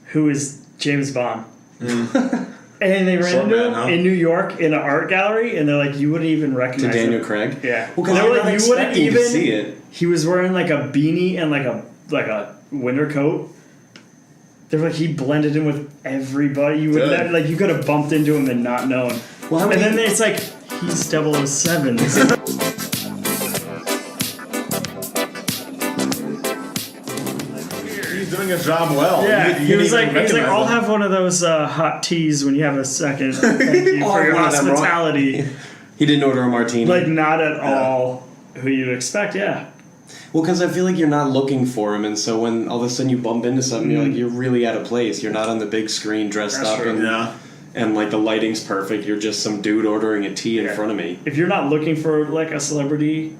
who is James Bond. And they ran into him in New York in an art gallery, and they're like, you wouldn't even recognize him. To Daniel Craig? Yeah. Well, because like, you wouldn't even see it. He was wearing like a beanie and like a winter coat. They're like, he blended in with everybody. You would never, like, you could have bumped into him and not known. Well, and then it's like, he's 007. Doing his job well. Yeah, he was like, I'll have one of those hot teas when you have a second. Thank you for your hospitality. He didn't order a martini. Like, not at all who you'd expect, yeah. Well, because I feel like you're not looking for him, and so when all of a sudden you bump into something, you're like, you're really out of place. You're not on the big screen dressed up, and like the lighting's perfect. You're just some dude ordering a tea in front of me. If you're not looking for like a celebrity.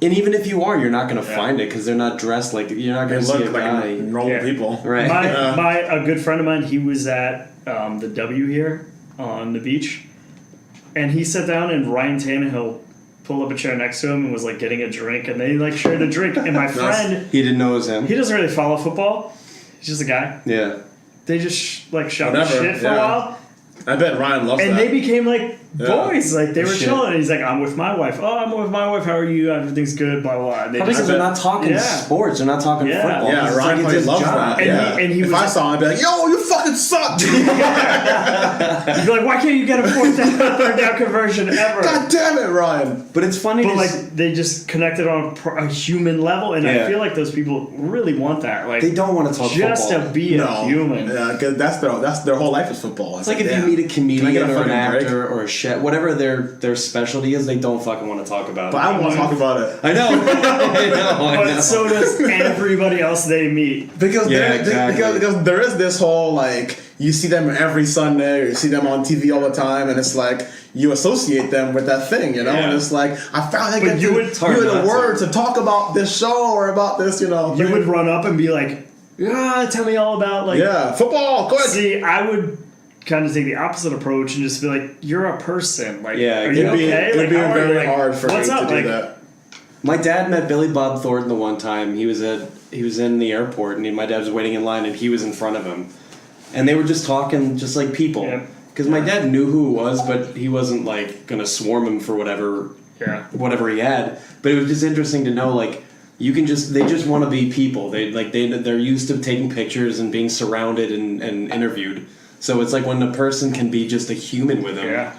And even if you are, you're not going to find it because they're not dressed like you're not going to see a guy. Normal people, right? A good friend of mine, he was at the W here on the beach, and he sat down and Ryan Tannehill pulled up a chair next to him and was like getting a drink, and they like shared a drink. And my friend, he didn't know it was him. He doesn't really follow football. He's just a guy. Yeah. They just shot shit for a while. I bet Ryan loves that. And they became like boys. Like they were chilling. And he's like, I'm with my wife. Oh, I'm with my wife. How are you? Everything's good. Blah, blah, blah. Because they're not talking sports. They're not talking football. Yeah, Ryan probably loves that. And he if I saw him, I'd be like, yo, you fucking suck. He'd be like, why can't you get a third down conversion ever? God damn it, Ryan. But it's funny. But like they just connected on a human level. And I feel like those people really want that. Like they don't want to talk just football. To be a human. Yeah, because that's their whole life is football. It's like if you meet a comedian or an actor or a chef, whatever their specialty is, they don't fucking want to talk about it. But I want to talk about it. I know. But so does everybody else they meet. Because because there is this whole like you see them every Sunday or you see them on TV all the time, and it's like you associate them with that thing, you know. And it's like I finally get the word to talk about this show or about this, you know. You would run up and be like, tell me all about like football. Go ahead. See, I would kind of take the opposite approach and just be like, you're a person. Like, are you okay? It'd be very hard for me to do that. My dad met Billy Bob Thornton the one time. He was in the airport, and my dad was waiting in line, and he was in front of him, and they were just talking just like people. Because my dad knew who it was, but he wasn't like gonna swarm him for whatever he had. But it was just interesting to know like. They just want to be people. They're used to taking pictures and being surrounded and interviewed. So it's like when a person can be just a human with them.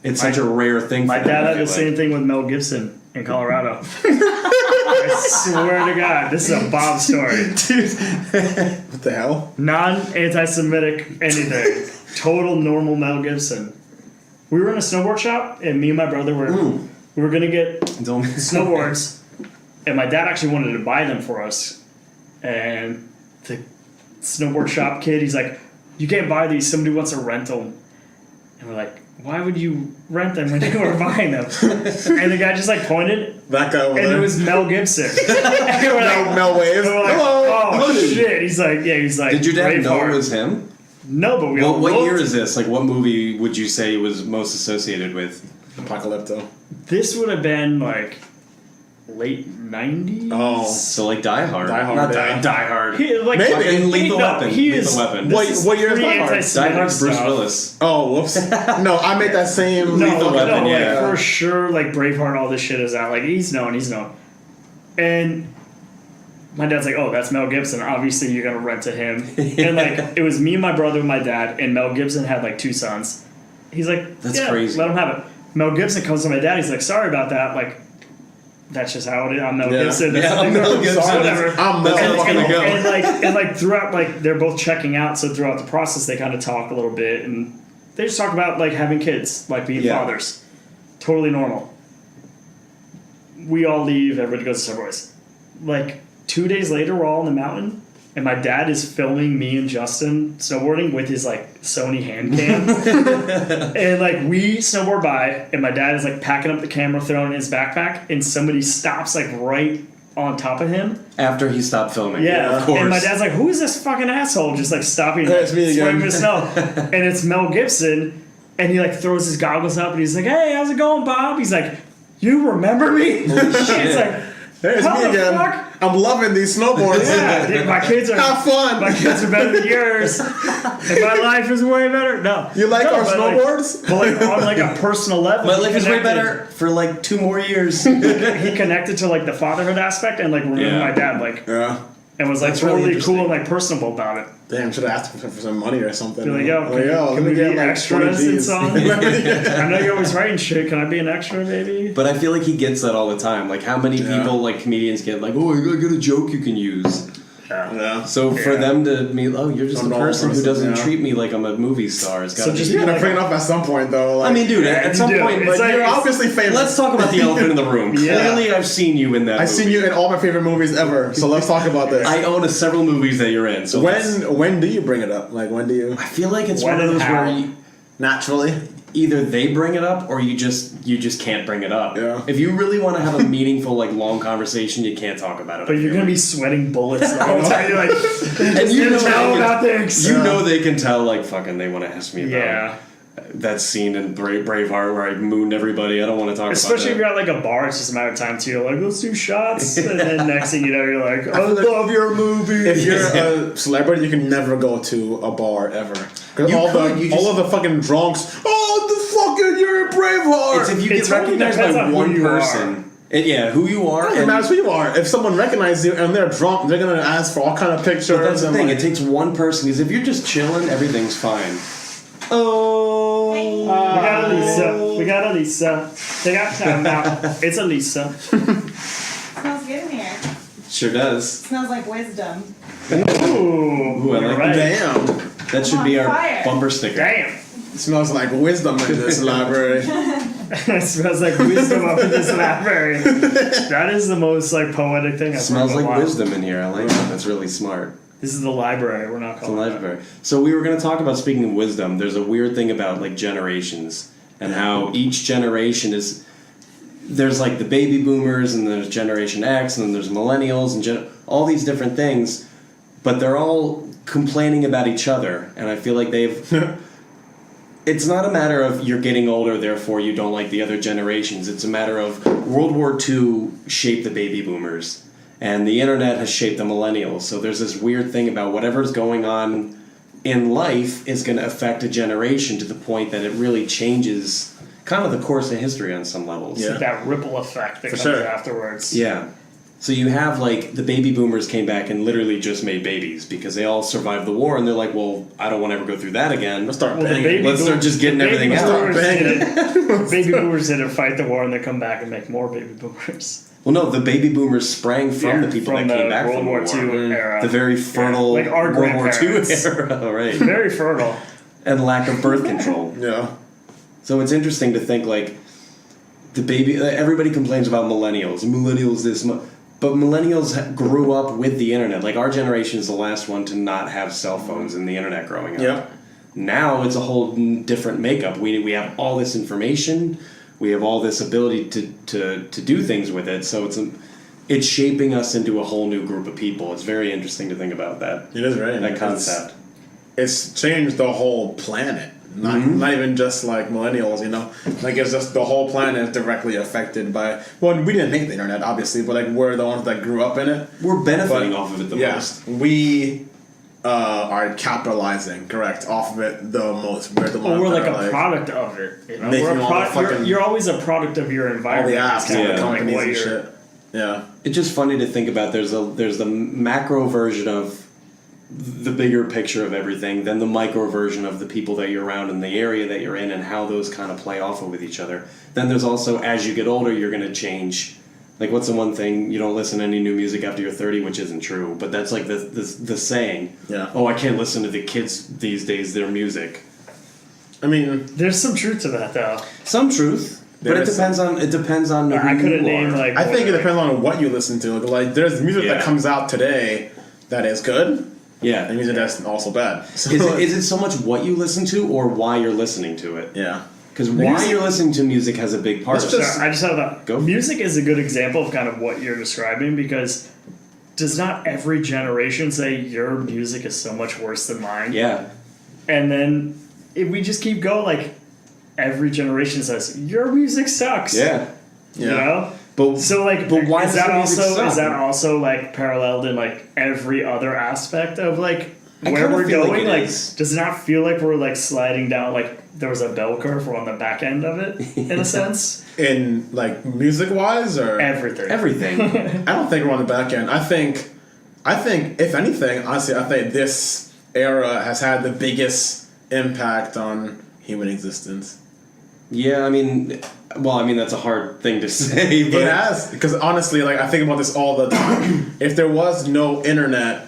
It's such a rare thing. My dad had the same thing with Mel Gibson in Colorado. I swear to God, this is a Bob story, dude. What the hell? Non-anti-Semitic anything. Total normal Mel Gibson. We were in a snowboard shop, and me and my brother we were gonna get snowboards. And my dad actually wanted to buy them for us. And the snowboard shop kid, he's like, you can't buy these. Somebody wants to rent them. And we're like, why would you rent them when you were buying them? And the guy just like pointed. That guy over there. And it was Mel Gibson. And we're like, Mel waves. And we're like, oh, shit. He's like, Did your dad know it was him? No, but we all What year is this? Like, what movie would you say was most associated with? Apocalypto. This would have been like... late 90s? Oh. So like Die Hard. Not Die Hard. Maybe. Lethal Weapon. Lethal Weapon. What year is Die Hard? Die Hard's Bruce Willis. Oh, whoops. No, I made that same Lethal Weapon. Like, for sure, like Braveheart, all this shit is out. Like, he's known. And my dad's like, oh, that's Mel Gibson. Obviously, you're going to rent to him. And like, it was me and my brother and my dad, and Mel Gibson had like 2 sons. He's like, that's crazy. Let him have it. Mel Gibson comes to my dad. He's like, sorry about that. Like, that's just how it is. I'm Mel Gibson. I'm Mel Gibson. Whatever. I'm gonna go. And like throughout, like they're both checking out. So throughout the process, they kind of talk a little bit, and they just talk about like having kids, like being fathers. Totally normal. We all leave. Everybody goes to separate ways. Like 2 days later, we're all on the mountain, and my dad is filming me and Justin snowboarding with his like Sony hand cam. And like we snowboard by, and my dad is like packing up the camera, throwing it in his backpack, and somebody stops like right on top of him. After he stopped filming. Yeah, of course. And my dad's like, who is this fucking asshole? Just like stopping, it's me again. with snow. And it's Mel Gibson, and he like throws his goggles up, and he's like, hey, how's it going, Bob? He's like, you remember me? He's like, there's how me the again. fuck? I'm loving these snowboards. Yeah, dude, my kids are have fun. My kids are better than yours, and my life is way better. No, You like our snowboards? But like on like a personal level, My life is way better for like 2 more years. He connected to like the fatherhood aspect and like remembered my dad and was like That's really totally cool and like personable about it. Damn, should have asked him for some money or something. Be like, yo, can we be extras in songs? I know you're always writing shit. Can I be an extra, maybe? But I feel like he gets that all the time. Like, how many people, like comedians, get like, oh, I got a joke you can use. Yeah. So for them to be, oh, you're just a person who doesn't treat me like I'm a movie star. It's gotta be. You gotta bring it up at some point, though. Like, I mean, dude, at some point, like, you're obviously famous. Let's talk about the elephant in the room. Clearly, I've seen you in that. I've seen you in all my favorite movies ever. So let's talk about this. I own several movies that you're in. So when do you bring it up? Like, when do you? I feel like it's one of those where naturally. Either they bring it up or you just can't bring it up. Yeah. If you really want to have a meaningful, like, long conversation, you can't talk about it. But you're gonna be sweating bullets the whole time. You're like, and you know about things. You know they can tell, like, fucking, they want to ask me about that scene in Braveheart where I mooned everybody. I don't want to talk Especially about that. if you're at like a bar, it's just a matter of time too. You're like, let's do shots, and then next thing you know, you're like, I love your movie. If you're a celebrity, you can never go to a bar ever. Because all of the fucking drunks, you're a Braveheart. It's if you get recognized by one person. Who you are. It doesn't matter who you are. If someone recognizes you and they're drunk, they're gonna ask for all kind of pictures. But that's the thing. It takes one person. Because if you're just chilling, everything's fine. Oh, we got Elisa. They got time now. It's Elisa. Smells good in here. Sure does. Smells like wisdom. Ooh, I like right. Damn. That should be our fire. bumper sticker. Damn. It smells like wisdom in this library. It smells like wisdom up in this library. That is the most like poetic thing I've Smells heard in a like while. wisdom in here. I like that. That's really smart. This is the library. We're not calling It's a library. So we were going to talk about, speaking of wisdom, there's a weird thing about like generations and how each generation is. There's like the baby boomers and there's Generation X and then there's millennials and all these different things, but they're all complaining about each other. And I feel like they've. It's not a matter of you're getting older, therefore you don't like the other generations. It's a matter of World War II shaped the baby boomers, and the internet has shaped the millennials. So there's this weird thing about whatever's going on in life is going to affect a generation to the point that it really changes kind of the course of history on some levels. Yeah. That ripple effect that comes afterwards. Yeah. So you have, like, the baby boomers came back and literally just made babies because they all survived the war, and they're like, well, I don't want to ever go through that again. Let's start banging. Let's start just getting everything out. Baby boomers didn't fight the war and they come back and make more baby boomers. Well, no, the baby boomers sprang from the people that came back World from the War war. II era. The very fertile like our World War II grandparents. era, right. Very fertile. And lack of birth control. Yeah. So it's interesting to think, like, everybody complains about millennials. Millennials this, but millennials grew up with the internet. Like, our generation is the last one to not have cell phones and the internet growing up. Yeah. Now it's a whole different makeup. We have all this information. We have all this ability to do things with it. So it's shaping us into a whole new group of people. It's very interesting to think about that. It is right. That concept. It's changed the whole planet. Not even just like millennials, you know. Like, it's just the whole planet is directly affected by. Well, we didn't make the internet, obviously, but like we're the ones that grew up in it. We're benefiting off of it the most. We are capitalizing, off of it the most. We're the ones we're that like are a product of it. You know? Making you're always a product of your environment. all the apps and the companies like and shit. Yeah. It's just funny to think about. There's the macro version of the bigger picture of everything, then the micro version of the people that you're around in the area that you're in and how those kind of play off with each other. Then there's also, as you get older, you're going to change. Like, what's the one thing, you don't listen to any new music after you're 30, which isn't true, but that's like the saying. Yeah. Oh, I can't listen to the kids these days, their music. I mean, there's some truth to that, though. Some truth. But it depends on who I couldn't you name, are. like... I think it depends on what you listen to. Like, there's music that comes out today that is good. Yeah. And music that's also bad. So Is it so much what you listen to or why you're listening to it? Yeah. Because why you're listening to music has a big part of it. I just have that. Music is a good example of kind of what you're describing, because does not every generation say your music is so much worse than mine? Yeah. And then if we just keep going, like, every generation says, your music sucks. Yeah. You know? But so like, but why is that suck? also like paralleled in like every other aspect of like I where kinda we're feel going? it Like, is. does it not feel like we're like sliding down? Like there was a bell curve, we're on the back end of it in a sense. In like music wise or Everything. I don't think we're on the back end. I think if anything, honestly, I think this era has had the biggest impact on human existence. Yeah, I mean, that's a hard thing to say. But It has, because honestly, like I think about this all the time. If there was no internet,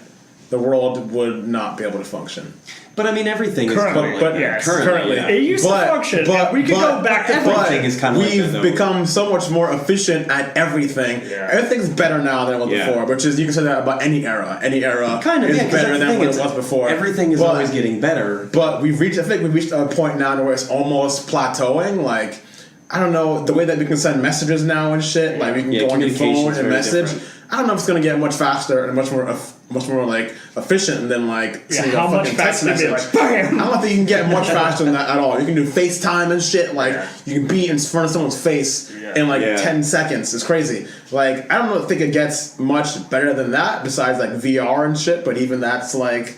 the world would not be able to function. But I mean, everything Currently, is kind of like yes. Currently. yeah. It used to function. We could go back to everything is kind of like we've that, though. become so much more efficient at everything. Yeah. Everything's better now than it was before, which is you can say that about any era. Any era Kind of, is yeah, 'cause better that's the than thing, what it it's- was before. Everything is But- always getting better. But I think we've reached a point now where it's almost plateauing. Like, I don't know, the way that we can send messages now and shit, like we can Yeah, go on your phone communication's and very message. different. I don't know if it's gonna get much faster and much more like efficient than like sending how a much fucking text faster? It'd be message. like, bam! I don't think you can get much faster than that at all. You can do FaceTime and shit. Like Yeah. you can be in front of someone's face in like Yeah. 10 seconds. It's crazy. Like I don't think it gets much better than that. Besides like VR and shit, but even that's like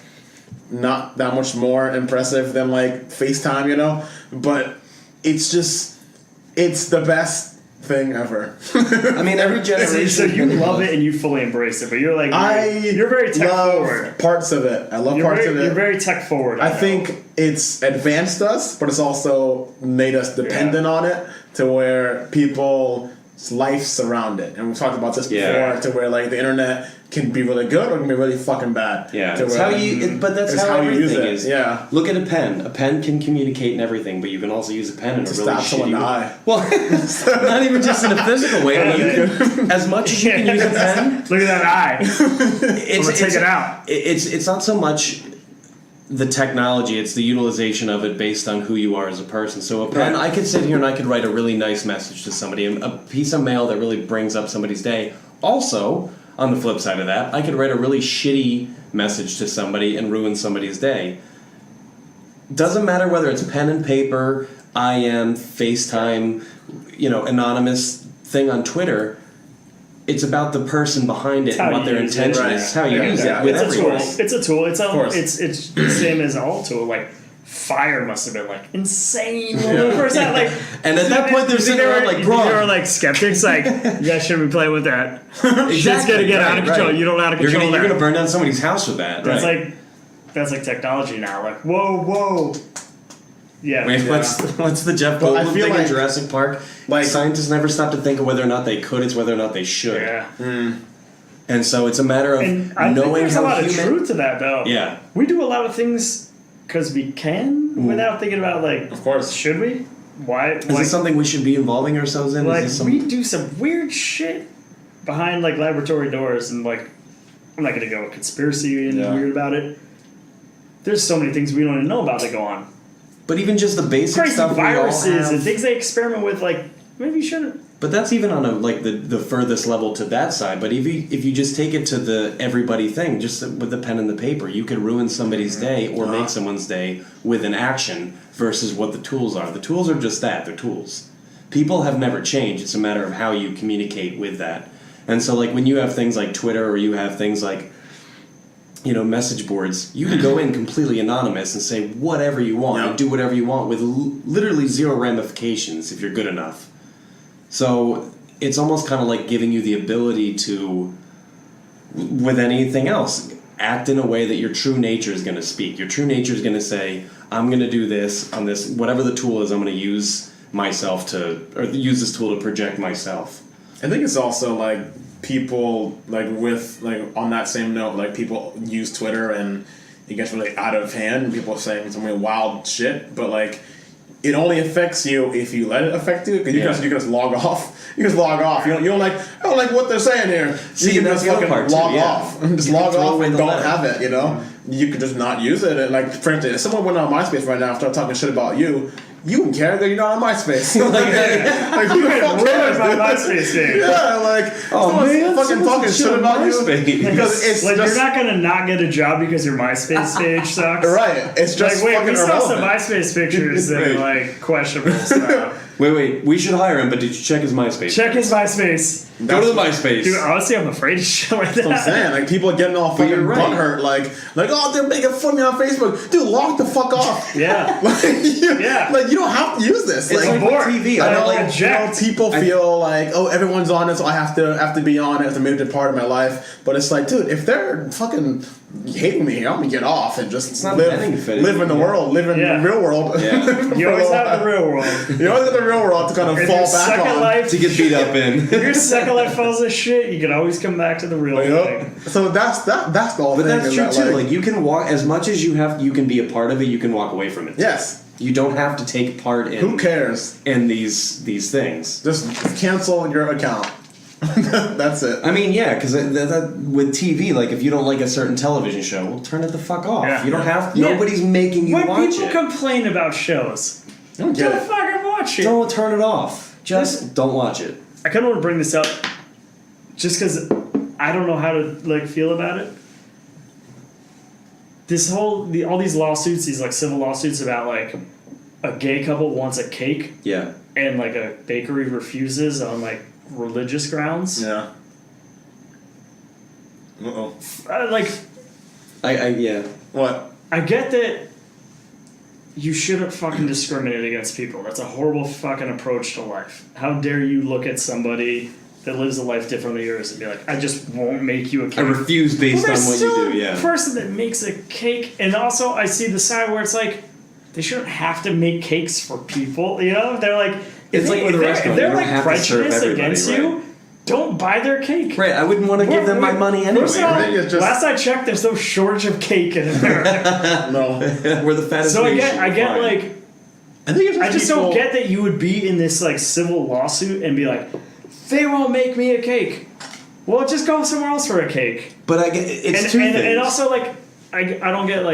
not that much more impressive than like FaceTime, you know. But it's the best thing ever. I mean, every generation. So you love it and you fully embrace it, but you're like you're very tech love forward. parts of it. I love You're parts very, of it. You're very tech forward. I know. think it's advanced us, but it's also made us dependent on it to where people's life surround it. And we've talked about this before, Yeah. to where like the internet can be really good or can be really fucking bad. Yeah, To it's where, how you. But that's it's how how you use everything it, is. yeah. Look at a pen. A pen can communicate and everything, but you can also use a pen in a to really stab someone in shitty the way. eye. Well, not even just in a physical way. But you can, as much as you can use a pen, Look at that eye. it's I'm gonna take it out. It's not so much the technology; it's the utilization of it based on who you are as a person. So a pen, I could sit here and I could write a really nice message to somebody, a piece of mail that really brings up somebody's day. Also, on the flip side of that, I could write a really shitty message to somebody and ruin somebody's day. Doesn't matter whether it's pen and paper, IM, FaceTime, anonymous thing on Twitter. It's about the person behind it How and what you their use it, intention right. is. How you Yeah, use yeah. it with It's a everyone. tool. It's a tool. course. It's the same as all tool. Like fire must have been like insane when we first had like. And at that point, they're sitting around like, bro. They were like skeptics. Like you guys shouldn't be playing with that. Shit's gonna get out of control. right. You don't know how to You're control gonna that. burn down somebody's house with that. That's right. that's like technology now. Like whoa. Yeah. Wait, what's the Jeff Well, I Goldblum feel thing in like- Jurassic Park? like- Scientists never stop to think of whether or not they could; it's whether or not they should. Yeah. And so it's a matter of And I think knowing there's how a lot human. of truth to that, though. Yeah. We do a lot of things because we can without thinking about, like, Of course. should we? Why? Is this something we should be involving ourselves in? Like, Is this some... we do some weird shit behind, like, laboratory doors, and, like, I'm not going to go conspiracy and Yeah. weird about it. There's so many things we don't even know about that go on. But even just the basic Crazy stuff we all viruses have. and things they experiment with, like, maybe you shouldn't. But that's even on the furthest level to that side. But if you just take it to the everybody thing, just with the pen and the paper, you could ruin somebody's day or make someone's day with an action versus what the tools are. The tools are just that, they're tools. People have never changed. It's a matter of how you communicate with that. And so like when you have things like Twitter or you have things like message boards, you can go in completely anonymous and say whatever you want and do whatever you want with literally zero ramifications if you're good enough. So it's almost kind of like giving you the ability to, with anything else, act in a way that your true nature is going to speak. Your true nature is going to say, I'm going to do this on this, whatever the tool is, I'm going to use myself or use this tool to project myself. I think it's also like people on that same note, like people use Twitter and it gets really out of hand and people are saying some really wild shit, but like it only affects you if you let it affect you, because you can just log off. You just log off. You don't like what they're saying here. See, you can that's just the other fucking part, too, log yeah. off and just You can log throw off away and the don't letter. have it. You could just not use it. And like, for instance, if someone went on MySpace right now and started talking shit about you, you wouldn't care that you're not on MySpace. like who the fuck cares? My dude? MySpace page. Yeah, like someone's fucking talking shit about you because it's Like, just you're not gonna not get a job because your MySpace page sucks. right. It's just Like, wait, fucking we saw some irrelevant. MySpace pictures that are like questionable stuff. Wait. We should hire him, but did you check his MySpace? Check his MySpace. Go to the MySpace. Dude, honestly, I'm afraid to show it. That's what I'm saying. Like, people are getting all fucking butthurt. Like, oh, they're making fun of me on Facebook. Dude, log the fuck off. Yeah. Like, you don't have to use this. It's like TV. I know, people feel like, oh, everyone's on it, so I have to be on it. It's a major part of my life. But it's like, dude, if they're fucking hating me here, I'm gonna get off and just live in the world, live in the real world. Yeah. You always have the real world. You always have the real world to kind of fall back on. Life, to get beat up in. If your second life falls to shit, you can always come back to the real thing. So that's the whole thing. But that's true too. Like, you can walk as much as you can be a part of it. You can walk away from it. Yes. You don't have to take part in. Who cares? In these things. Just cancel your account. That's it. I mean, yeah, because with TV, like, if you don't like a certain television show, well, turn it the fuck off. Yeah. You don't have. Yeah. Nobody's making you watch it. When people complain about shows, don't fucking watch it. Don't turn it off. Just don't watch it. I kind of want to bring this up, just because I don't know how to feel about it. This all these lawsuits, these civil lawsuits about a gay couple wants a cake. Yeah. And a bakery refuses on religious grounds. Yeah. Yeah. What? I get that you shouldn't fucking discriminate against people. That's a horrible fucking approach to life. How dare you look at somebody that lives a life differently than yours and be like, I just won't make you a cake. I refuse based on what you do, yeah. The person that makes a cake, and also I see the side where it's they shouldn't have to make cakes for people, you know? They're like, it's like with a restaurant. If they're prejudiced against you, don't buy their cake. Right, I wouldn't want to give them my money anyway. Last I checked, there's no shortage of cake in America. No. We're the fattest So nation. I just don't get that you would be in this civil lawsuit and be like, they won't make me a cake. Well, just go somewhere else for a cake. But I get it's two things. And also I don't get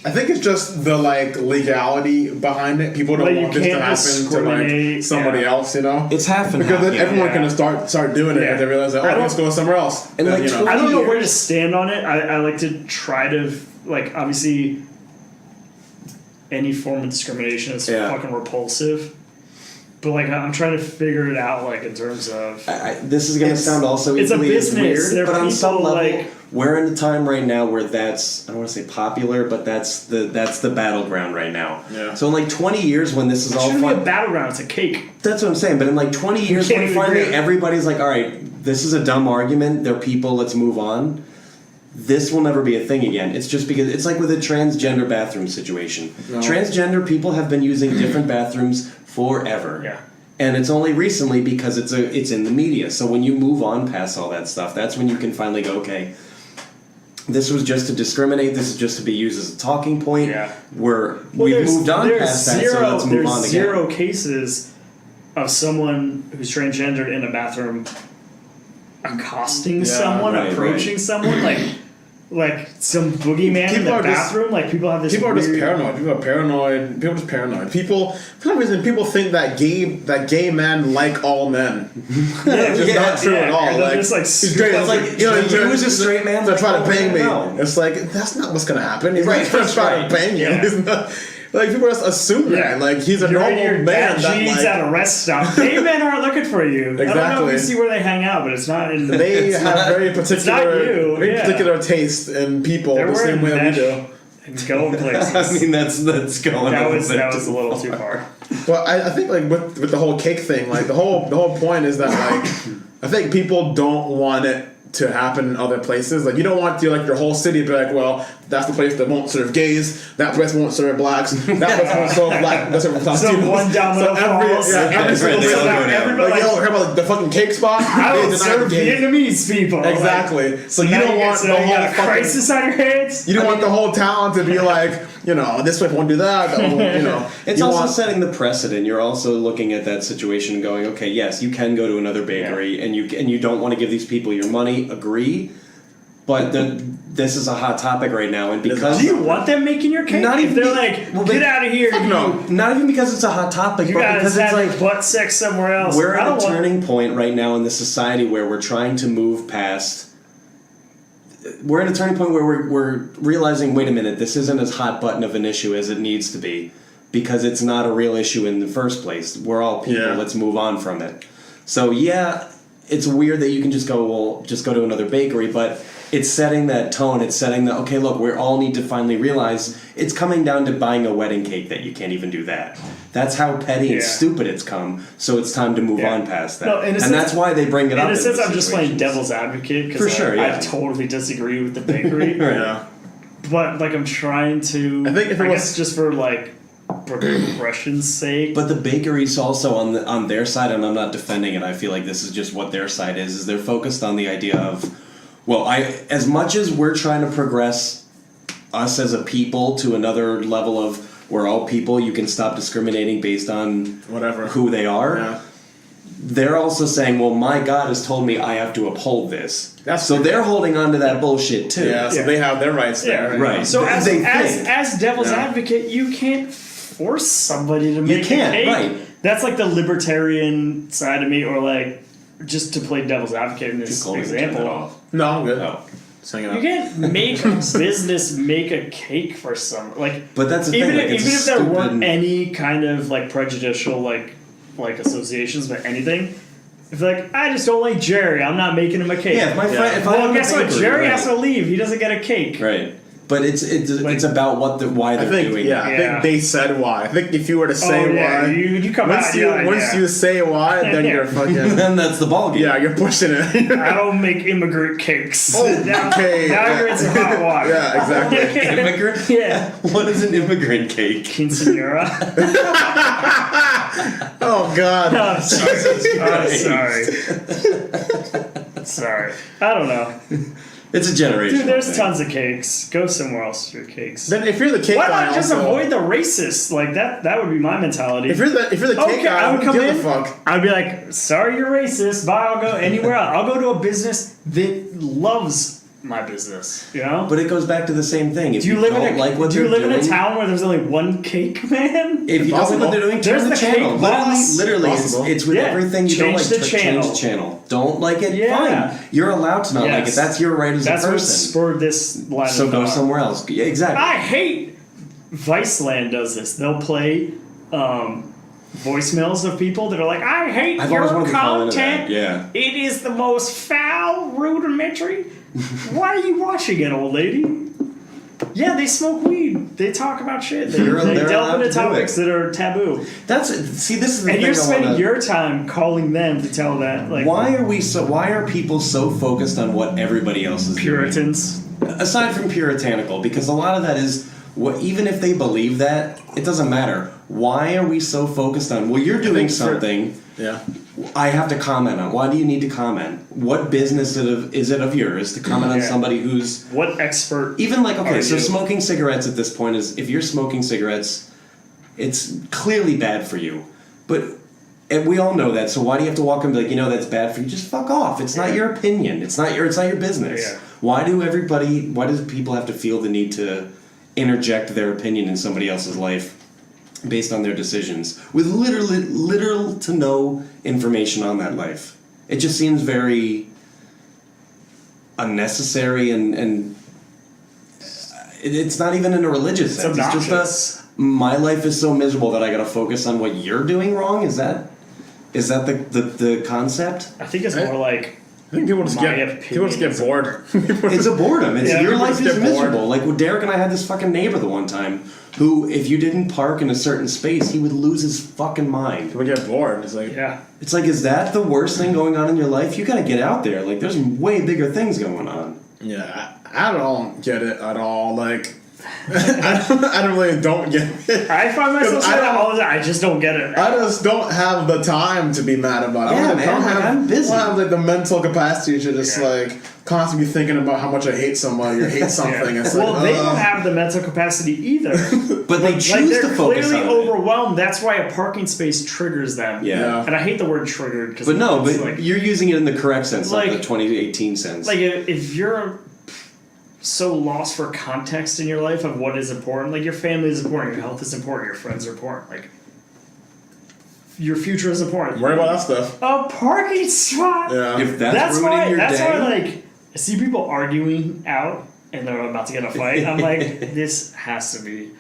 I think it's just the legality behind it. People don't want this to happen to somebody else, you know. It's half and because half. then everyone's gonna start doing it if they realize let's go somewhere else. And then, I don't know where to stand on it. I like to try to obviously any form of discrimination is fucking repulsive. But I'm trying to figure it out in terms of this is gonna sound also it's equally a business. Weird, but on some level we're in a time right now where that's I don't want to say popular, but that's the battleground right now. Yeah. So in 20 years when this is all fun, be a battleground. It's a cake. That's what I'm saying. But in 20 years when finally everybody's all right, this is a dumb argument. They're people. Let's move on. This will never be a thing again. It's just because it's like with a transgender bathroom situation. No. Transgender people have been using different bathrooms forever. Yeah. And it's only recently because it's in the media. So when you move on past all that stuff, that's when you can finally go, okay, this was just to discriminate. This is just to be used as a talking point. Yeah. We've moved on past that, so let's move on again. There's zero cases of someone who's transgendered in a bathroom accosting someone, approaching someone, like some boogeyman in the bathroom. People have this. People are just paranoid. People are paranoid. People are just paranoid. People, for some reason, people think that gay men like all men. It's just not true at all. He's great. It's he was a straight man. They're trying to bang me. It's that's not what's gonna happen. He's not trying to bang you. He's not. People just assume that. He's a normal man that jeans at a rest stop. Gay men aren't looking for you. Exactly. I don't know if you see where they hang out, but it's not in the... They have very particular taste in people the same way we do. And going places. I mean, that's going that was a little too far. But I think with the whole cake thing, the whole point is that I think people don't want it to happen in other places. You don't want your whole city to be well, that's the place that won't serve gays, that place won't serve blacks, that place won't serve black, that's serve Latinos. So one domino falls. Every single place. The fucking cake spot. I don't serve Vietnamese people. Exactly. So you don't want the whole crisis on your hands. You don't want the whole town to be this place won't do that. It's also setting the precedent. You're also looking at that situation and going, okay, yes, you can go to another bakery and you don't want to give these people your money. Agree, but this is a hot topic right now, and because do you want them making your cake? Not even they're get out of here. No, not even because it's a hot topic, but because it's butt sex somewhere else. We're at a turning point right now in the society where we're trying to move past. We're at a turning point where we're realizing, wait a minute, this isn't as hot button of an issue as it needs to be. because it's not a real issue in the first place. We're all people. Yeah. Let's move on from it. So yeah, it's weird that you can just go to another bakery, but it's setting that tone. It's setting the, okay, look, we all need to finally realize it's coming down to buying a wedding cake that you can't even do that. That's how petty and stupid it's come. So it's time to move on past that. No, and that's why they bring it up. In a sense, I'm just playing devil's advocate because I totally disagree with the bakery. Right. Yeah. But like, I'm trying to. I think if it was just for like progression's sake. But the bakery's also on their side, and I'm not defending it. I feel like this is just what their side is they're focused on the idea of, well, as much as we're trying to progress us as a people to another level of we're all people, you can stop discriminating based on whatever who they are. Yeah. They're also saying, well, my God has told me I have to uphold this. So they're holding on to that bullshit too. Yeah, so they have their rights there. Right. So as devil's advocate, you can't force somebody to make a cake. Right. That's like the libertarian side of me, or like just to play devil's advocate in this example. No, I'm good. Oh. You can't make a business make a cake for some But that's the even thing. Even if there weren't any kind of like prejudicial like associations, but anything. If like I just don't like Jerry, I'm not making him a cake. Yeah, if my friend. If well, guess what? Jerry has to leave. He doesn't get a cake. Right. But it's about why they're doing it. I think they said why. I think if you were to say why, you come once you say why, then you're fucking. Then that's the ballgame. Yeah, you're pushing it. I don't make immigrant cakes. Oh, now you're into hot water. Yeah, exactly. Immigrant? Yeah. What is an immigrant cake? Quinceañera. Oh God. I'm sorry. I don't know. It's a generation. Dude, there's tons of cakes. Go somewhere else for your cakes. Then if you're the cake why guy, not just avoid the racists? Like that would be my mentality. If you're the cake guy, I would come in. Fuck. I'd be like, sorry, you're racist. Bye. I'll go anywhere else. I'll go to a business that loves my business. You know. But it goes back to the same thing. If do you live in a doing, town where there's only one cake, man? If you don't like what they're doing, turn the channel. Literally, it's with everything you don't like. Change the channel. Don't like it? Fine. You're allowed to not like it. That's your right as a person. That's what spurred this line. So go somewhere else. Yeah, exactly. I hate Viceland does this. They'll play voicemails of people that are like, I hate your content. Yeah. It is the most foul, rudimentary. Why are you watching it, old lady? Yeah, they smoke weed. They talk about shit. They delve into topics that are taboo. This is the thing. And you're spending your time calling them to tell that. Like, why are people so focused on what everybody else is Puritans? doing? Aside from puritanical, because a lot of that is even if they believe that, it doesn't matter. Why are we so focused on? Well, you're doing something. I have to comment on. Why do you need to comment? What business is it of yours to comment on somebody who's... What expert even like, okay, so smoking cigarettes at this point is... If you're smoking cigarettes, it's clearly bad for you. And we all know that, so why do you have to walk and be like, that's bad for you? Just fuck off. It's not your opinion. It's not your business. Yeah. Why do people have to feel the need to interject their opinion in somebody else's life based on their decisions with literal to no information on that life? It just seems very unnecessary and it's not even in a religious sense. Obnoxious. It's just my life is so miserable that I gotta focus on what you're doing wrong. Is that the concept? I think it's more like I think people just get bored. It's a boredom. Your life is miserable. Like Derek and I had this fucking neighbor the one time who, if you didn't park in a certain space, he would lose his fucking mind. People get bored. It's like It's like, is that the worst thing going on in your life? You gotta get out there. Like, there's way bigger things going on. Yeah, I don't get it at all. Like, I really don't get it. I find myself saying that all the time. I just don't get it. I just don't have the time to be mad about it. I'm busy. I don't have like the mental capacity to just like constantly be thinking about how much I hate somebody or hate something. It's well, they don't have the mental capacity either. But they choose to focus on it. They're clearly overwhelmed. That's why a parking space triggers them. Yeah. And I hate the word triggered. But no, but you're using it in the correct sense, like the 2018 sense. Like, if you're so lost for context in your life of what is important, like your family is important, your health is important, your friends are important, like your future is important. Worry about that stuff. A parking spot. Yeah. If that's ruining your day. That's why, like, I see people arguing out and they're about to get in a fight. I'm like, this has to be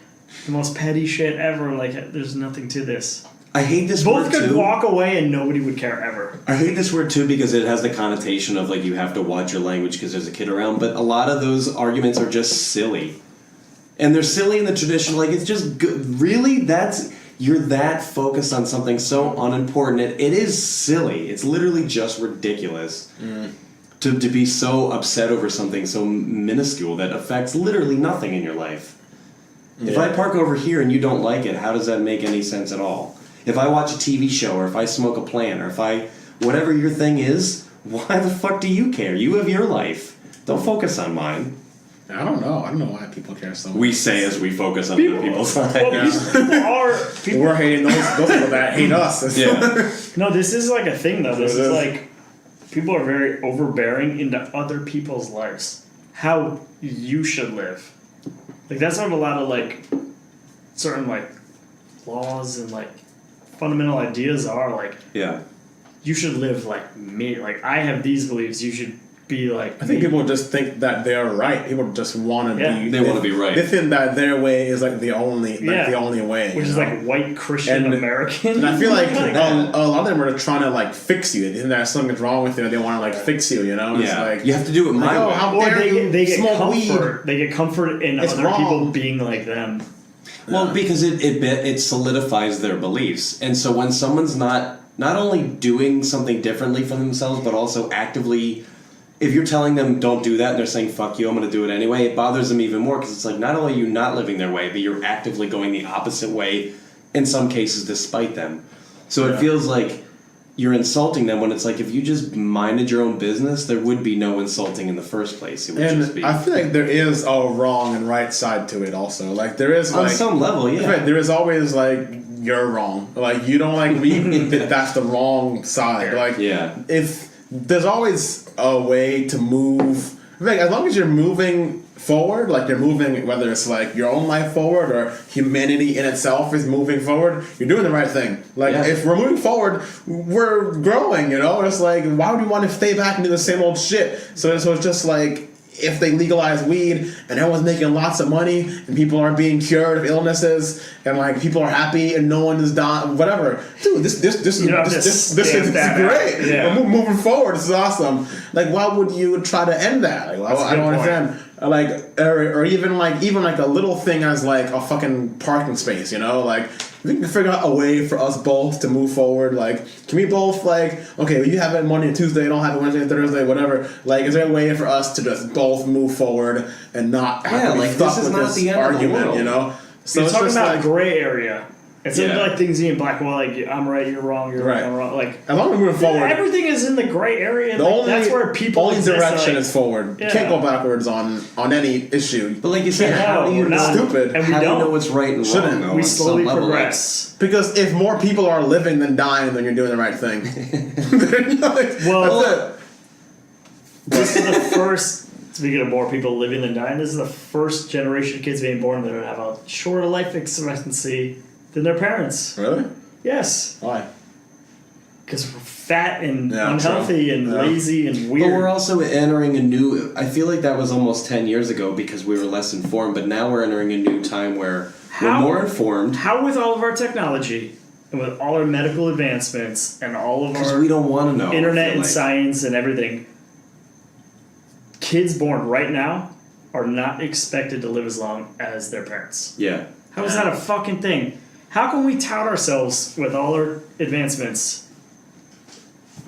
the most petty shit ever. Like, there's nothing to this. I hate this Both word could too. walk away and nobody would care ever. I hate this word too because it has the connotation of like you have to watch your language because there's a kid around. But a lot of those arguments are just silly, and they're silly in the tradition. Like it's just good. Really, you're that focused on something so unimportant. It is silly. It's literally just ridiculous to be so upset over something so minuscule that affects literally nothing in your life. Yeah. If I park over here and you don't like it, how does that make any sense at all? If I watch a TV show, or if I smoke a plant, or if whatever your thing is, why the fuck do you care? You have your life. Don't focus on mine. I don't know. I don't know why people care so much. We say as we focus on other people's lives. People We're hating those people that hate us. Yeah. No, this is like a thing though. This is like people are very overbearing into other people's lives. How you should live. Like that's what a lot of like certain like laws and like fundamental ideas are like. Yeah. You should live like me. Like I have these beliefs. You should be like. I think people just think that they're right. People just want to be. They want to be right. They think that their way is like the only way, which is like white Christian American. And I feel like a lot of them are trying to like fix you. They think that something's wrong with you. They want to like fix you. You know? Yeah. It's like you have to do it my way. How or dare you they get smoke comfort. weed? They get comfort in It's other wrong. people being like them. Well, because it solidifies their beliefs, and so when someone's not only doing something differently from themselves, but also actively, if you're telling them don't do that, and they're saying fuck you, I'm going to do it anyway, it bothers them even more because it's like not only are you not living their way, but you're actively going the opposite way, in some cases despite them. So it feels like you're insulting them when it's like if you just minded your own business, there would be no insulting in the first place. It would just be. I feel like there is a wrong and right side to it also. Like there is on like some level, yeah. Right, there is always like you're wrong. Like you don't like read that that's the wrong side. Like if there's always a way to move. Like as long as you're moving forward, like you're moving, whether it's like your own life forward or humanity in itself is moving forward, you're doing the right thing. Like if we're moving forward, we're growing, you know? It's like, why would we want to stay back into the same old shit? So it's just like, if they legalize weed and everyone's making lots of money and people are being cured of illnesses and like people are happy and no one is dying, whatever. Dude, this is great. Yeah. We're moving forward. This is awesome. Like, why would you try to end that? Like, I don't understand. Like, or even a little thing as like a fucking parking space, you know? Like, we can figure out a way for us both to move forward. Like, can we both like, okay, well, you have it Monday and Tuesday, I don't have it Wednesday and Thursday, whatever. Like, is there a way for us to just both move forward and not have to be stuck with this argument, you know? So you're talking about like, gray area. It's like things being black and white, like I'm right, you're wrong, you're right. I'm wrong. Like as long as we're moving forward, everything is in the gray area. That's where people. Only direction is forward. You can't go backwards on any issue. But like you said, how do you know? Stupid. And how do you know what's right and wrong? Though, we slowly progress. Because if more people are living than dying, then you're doing the right thing. Well, that's it. This is the first. Speaking of more people living than dying, this is the first generation of kids being born that have a shorter life expectancy than their parents. Really? Yes. Why? Because we're fat and unhealthy and lazy and weird. But we're also entering a new... I feel like that was almost 10 years ago because we were less informed, but now we're entering a new time where we're more informed. How with all of our technology and with all our medical advancements and all of our... we don't want to know. Internet and science and everything, kids born right now are not expected to live as long as their parents. Yeah. How is that a fucking thing? How can we tout ourselves with all our advancements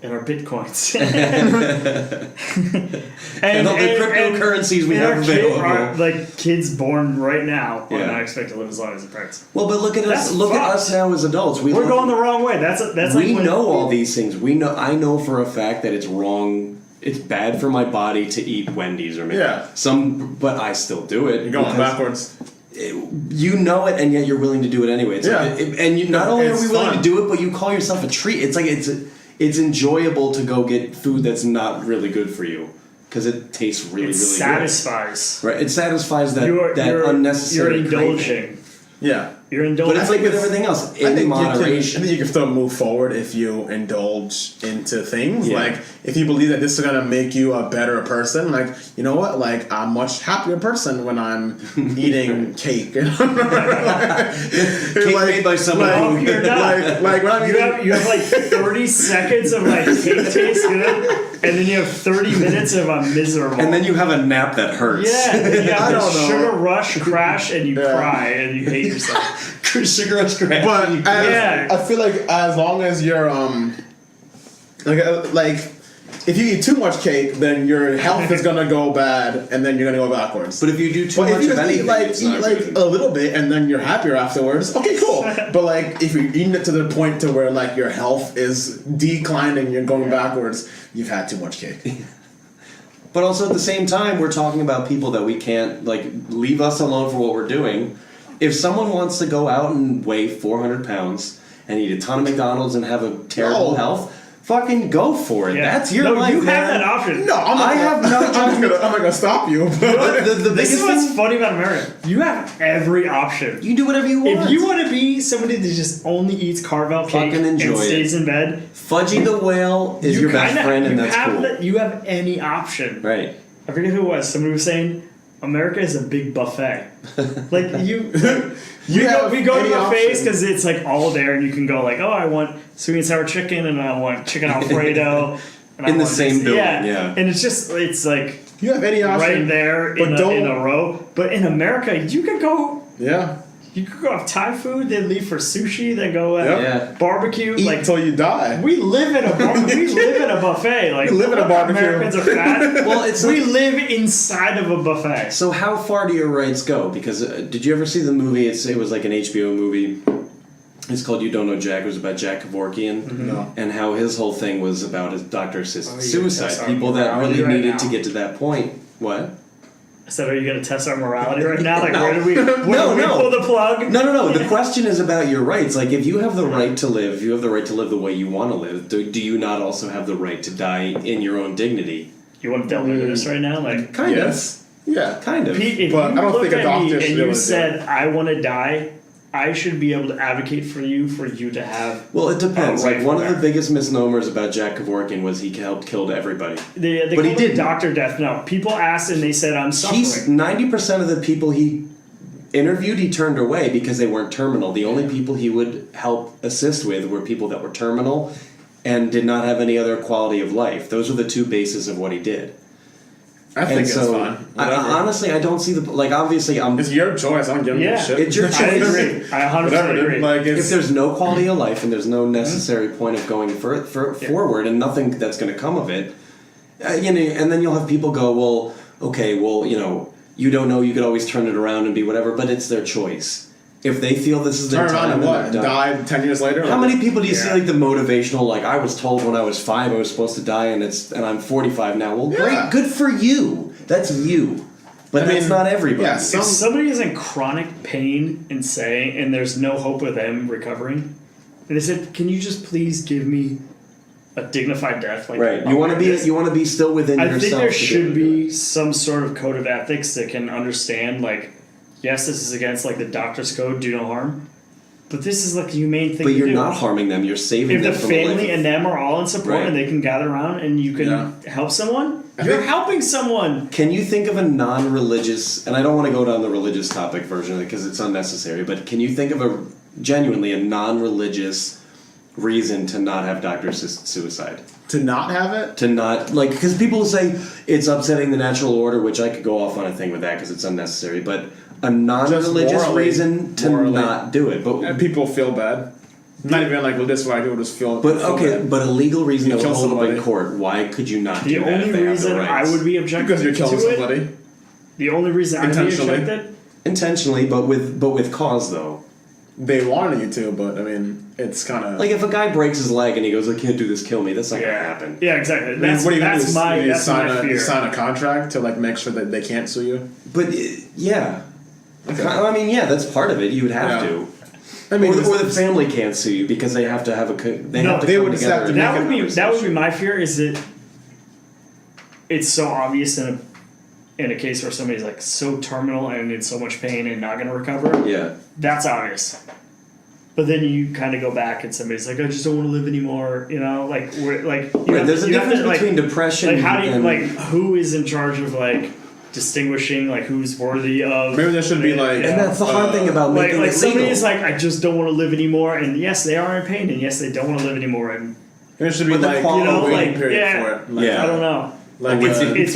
and our bitcoins and all the cryptocurrencies we have available? Like kids born right now are not expected to live as long as their parents. Well, but look at us. Look at us now as adults. We're going the wrong way. We know all these things. I know for a fact that it's wrong. It's bad for my body to eat Wendy's or maybe but I still do it. You're going backwards. You know it, and yet you're willing to do it anyway. Not only are we willing to do it, but you call yourself a treat. It's like it's enjoyable to go get food that's not really good for you because it tastes really satisfies. Good. Right, it satifies that unnecessary. You're indulging. Yeah. You're indulging. But it's like with everything else, in moderation. I think you can still move forward if you indulge into things. Yeah. Like, if you believe that this is gonna make you a better person, like, you know what? Like, I'm a much happier person when I'm eating cake. Cake like, made by someone who... You're not. like when I'm You have like 30 seconds of like cake tastes good, and then you have 30 minutes of a miserable. And then you have a nap that hurts. Yeah, and then you I have don't this know. sugar rush, crash, and you cry and you hate yourself. Sugar rush crash. But Yeah. I feel like as long as you're like if you eat too much cake, then your health is gonna go bad, and then you're gonna go backwards. But if you do too But much if you of just anything, it's not eat good. a little bit, and then you're happier afterwards, okay, cool. But like if you're eating it to the point to where like your health is declining, you're going backwards, you've had too much cake. But also at the same time, we're talking about people that we can't, like, leave us alone for what we're doing. If someone wants to go out and weigh 400 pounds and eat a ton of McDonald's and have a terrible No. health, fucking go for it. Yeah. That's your No, life, you man. have that option. No, I have no I'm not gonna stop you. The This is biggest what's thing, funny about America. You have every option. you do whatever you want. If you want to be somebody that just only eats Carvel cake Fucking enjoy and stays it. in bed, Fudgy the Whale is you your best kinda- friend, and you that's have cool. you have any option. Right. I forget who it was. Somebody was saying America is a big buffet. Like we go to any buffets option. because it's like all there, and you can go like, oh, I want sweet and sour chicken, and I want chicken Alfredo. And I In the want same this. building, yeah. yeah. And it's like You have any option right there but in a row. But in America, you could go. Yeah. You could go have Thai food, then leave for sushi, then go have Yeah. barbecue. Eat like until you die. we live in a buffet. Like We live in a barbecue. Americans are fat. Well, it's we like- live inside of a buffet. So how far do your rights go? Because did you ever see the movie? It was like an HBO movie. It's called You Don't Know Jack. It was about Jack Kevorkian. No. And how his whole thing was about his doctor-assisted Oh, you suicide. test our People that morality really right needed now. to get to that point. What? I said, are you going to test our morality right now? Like, No. where do we No. pull the plug? No. The question is about your rights. Like, if you have the right to live, if you have the right to live the way you want to live, do you not also have the right to die in your own dignity? You want to delve into this right now? Like, Kind Yes. Yeah. of. Kind of. Pete, if But you I don't looked think a at me doctor should and be able you to do said, I want to die, I should be able to advocate for you to have. Well, it depends. Right Like, one of there. the biggest misnomers about Jack Kevorkian was he helped kill everybody. They But he called it didn't. doctor death. No, people asked and they said, I'm suffering. He's 90% of the people he interviewed, he turned away because they weren't terminal. The only people he would help assist with were people that were terminal and did not have any other quality of life. Those were the two bases of what he did. I think it's fine. Whatever. Honestly, I don't see the like. Obviously, It's your choice. I don't give a Yeah. shit. It's your I choice. agree. I 100% Whatever. agree. Dude. Like If it's there's no quality of life and there's no necessary point of going forward and nothing that's going to come of it, and then you'll have people go, well, okay, well, you don't know. You could always turn it around and be whatever, but it's their choice. If they feel this is their turn around time and and what? they're done. Died 10 years later? How many people do you see Yeah. like the motivational, like I was told when I was 5 I was supposed to die and I'm 45 now. Well, Yeah. great, good for you. That's you. But I that's mean, not everybody. yeah, If some- somebody is in chronic pain and there's no hope of them recovering, and they said, "Can you just please give me a dignified death?" Like, Right. You want to be still within I yourself. think there to be should able to do be some sort of code of ethics that can understand, like, yes, this is against like the doctor's code, do no harm, but this is like the humane thing But to you're do. not harming them. You're saving If them the from a life family of- and them are all in support Right. and they can gather around and you can Yeah. help someone, I you're think- helping someone. Can you think of a non-religious, and I don't want to go down the religious topic version of it because it's unnecessary, but can you think of genuinely a non-religious reason to not have doctor-assisted suicide? To not have it? To not, like, because people say it's upsetting the natural order, which I could go off on a thing with that because it's unnecessary, but a non-religious morally- reason to morally. not do it. But And people feel bad. Not even like, well, this is what I do, just feel But feel okay, bad. but a legal reason You that would kill hold up in somebody. court. Why could you not The do that? only if they have the reason I rights? would be objecting Because you're killing to it, somebody. the only reason I'd be Intentionally. objected, Intentionally, but with cause though. They wanted you to, but I mean, it's kind of Like if a guy breaks his leg and he goes, "I can't do this, kill me." That's not gonna yeah, happen. yeah, exactly. I mean, That's what do you do? my You that's sign my a, fear. You sign a contract to like make sure that they can't sue you. But yeah, Okay. I mean, yeah, that's part of it. You would have Yeah. to. I mean, or the family can't sue you because they have to have No, have to they come would just together. have to and make make that a would be conversation. my fear. Is that it's so obvious in in a case where somebody's like so terminal and in so much pain and not going to recover. Yeah. That's obvious. But then you kind of go back and somebody's like, I just don't want to live anymore. You know, like there's a difference between depression. Like, how do you and who is in charge of like distinguishing like who's worthy of? Maybe there should be like, and that's the hard thing about making it somebody legal. is like, I just don't want to live anymore, and yes, they are in pain, and yes, they don't want to live anymore, and there should be but the like quality- waiting period for it. Like, I don't know. Like It's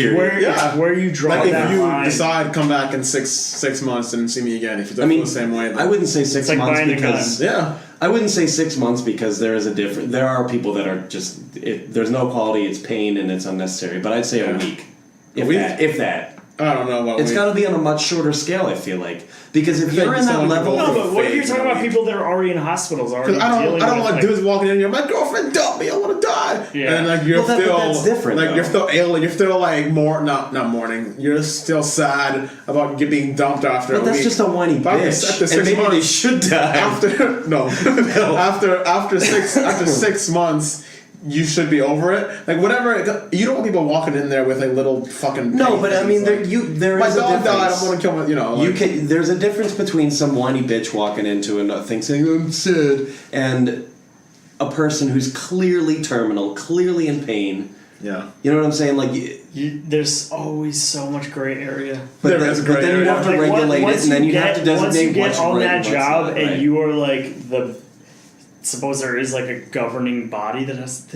where you draw like that if you line. decide come back in six months and see me again, if you don't feel the same way. I wouldn't say 6 like months buying a because Yeah. I wouldn't say 6 months because there is a different. There are people that are just there's no quality, it's pain and it's unnecessary. But I'd say a week, if that. I don't know about It's got to be on a much shorter scale. I feel like because if you're in that level, No, but what if you're phase talking in a about week. people that are already in hospitals, already I dealing don't with, want like, dudes walking in here. My girlfriend dumped me. I want to die. Yeah. And like you're Well, still but that's different, Like though. you're still ailing. You're still like not mourning. You're still sad about being dumped after. but a that's week. just a whiny But bitch, after 6 and maybe months, they should die. after no, after 6 months. You should be over it. Like whatever. You don't want people walking in there with like little fucking. No, pain but I things, mean, there my is a dog died. difference. I want to kill my. You know. Like, There's a difference between some whiny bitch walking into another thing saying I'm sad and a person who's clearly terminal, clearly in pain. Yeah. You know what I'm saying? Like, there's always so much gray area. There is a gray then you area. have to Like, regulate once it, and then you have to designate once you get what's on right that and what's job, not, and right? you are like the. Suppose there is like a governing body that has.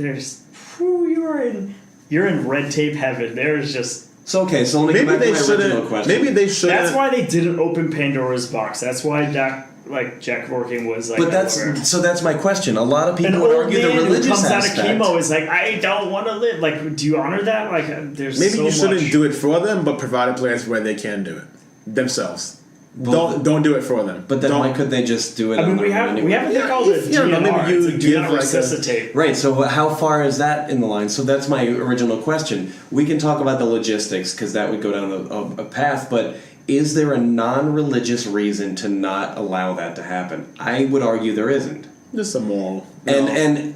You're in red tape heaven. There's just. So let me Maybe go back to they my original shouldn't. question. Maybe they shouldn't. That's why they didn't open Pandora's box. That's why Jack Kevorkian was like. But that's my question. A lot of people An would old argue the man who religious comes aspect. out of chemo is like, I don't want to live. Like, do you honor that? Like, there's Maybe so you shouldn't much. do it for them, but provide a place where they can do it themselves. Don't do it for them. But then don't, why could they just do it? I mean, on we their own have anyway? we have a thing called a Yeah, DNR. maybe you It's like, do give not like a- resuscitate. Right, so how far is that in the line? So that's my original question. We can talk about the logistics because that would go down a path, but is there a non-religious reason to not allow that to happen? I would argue there isn't. Just a moral. And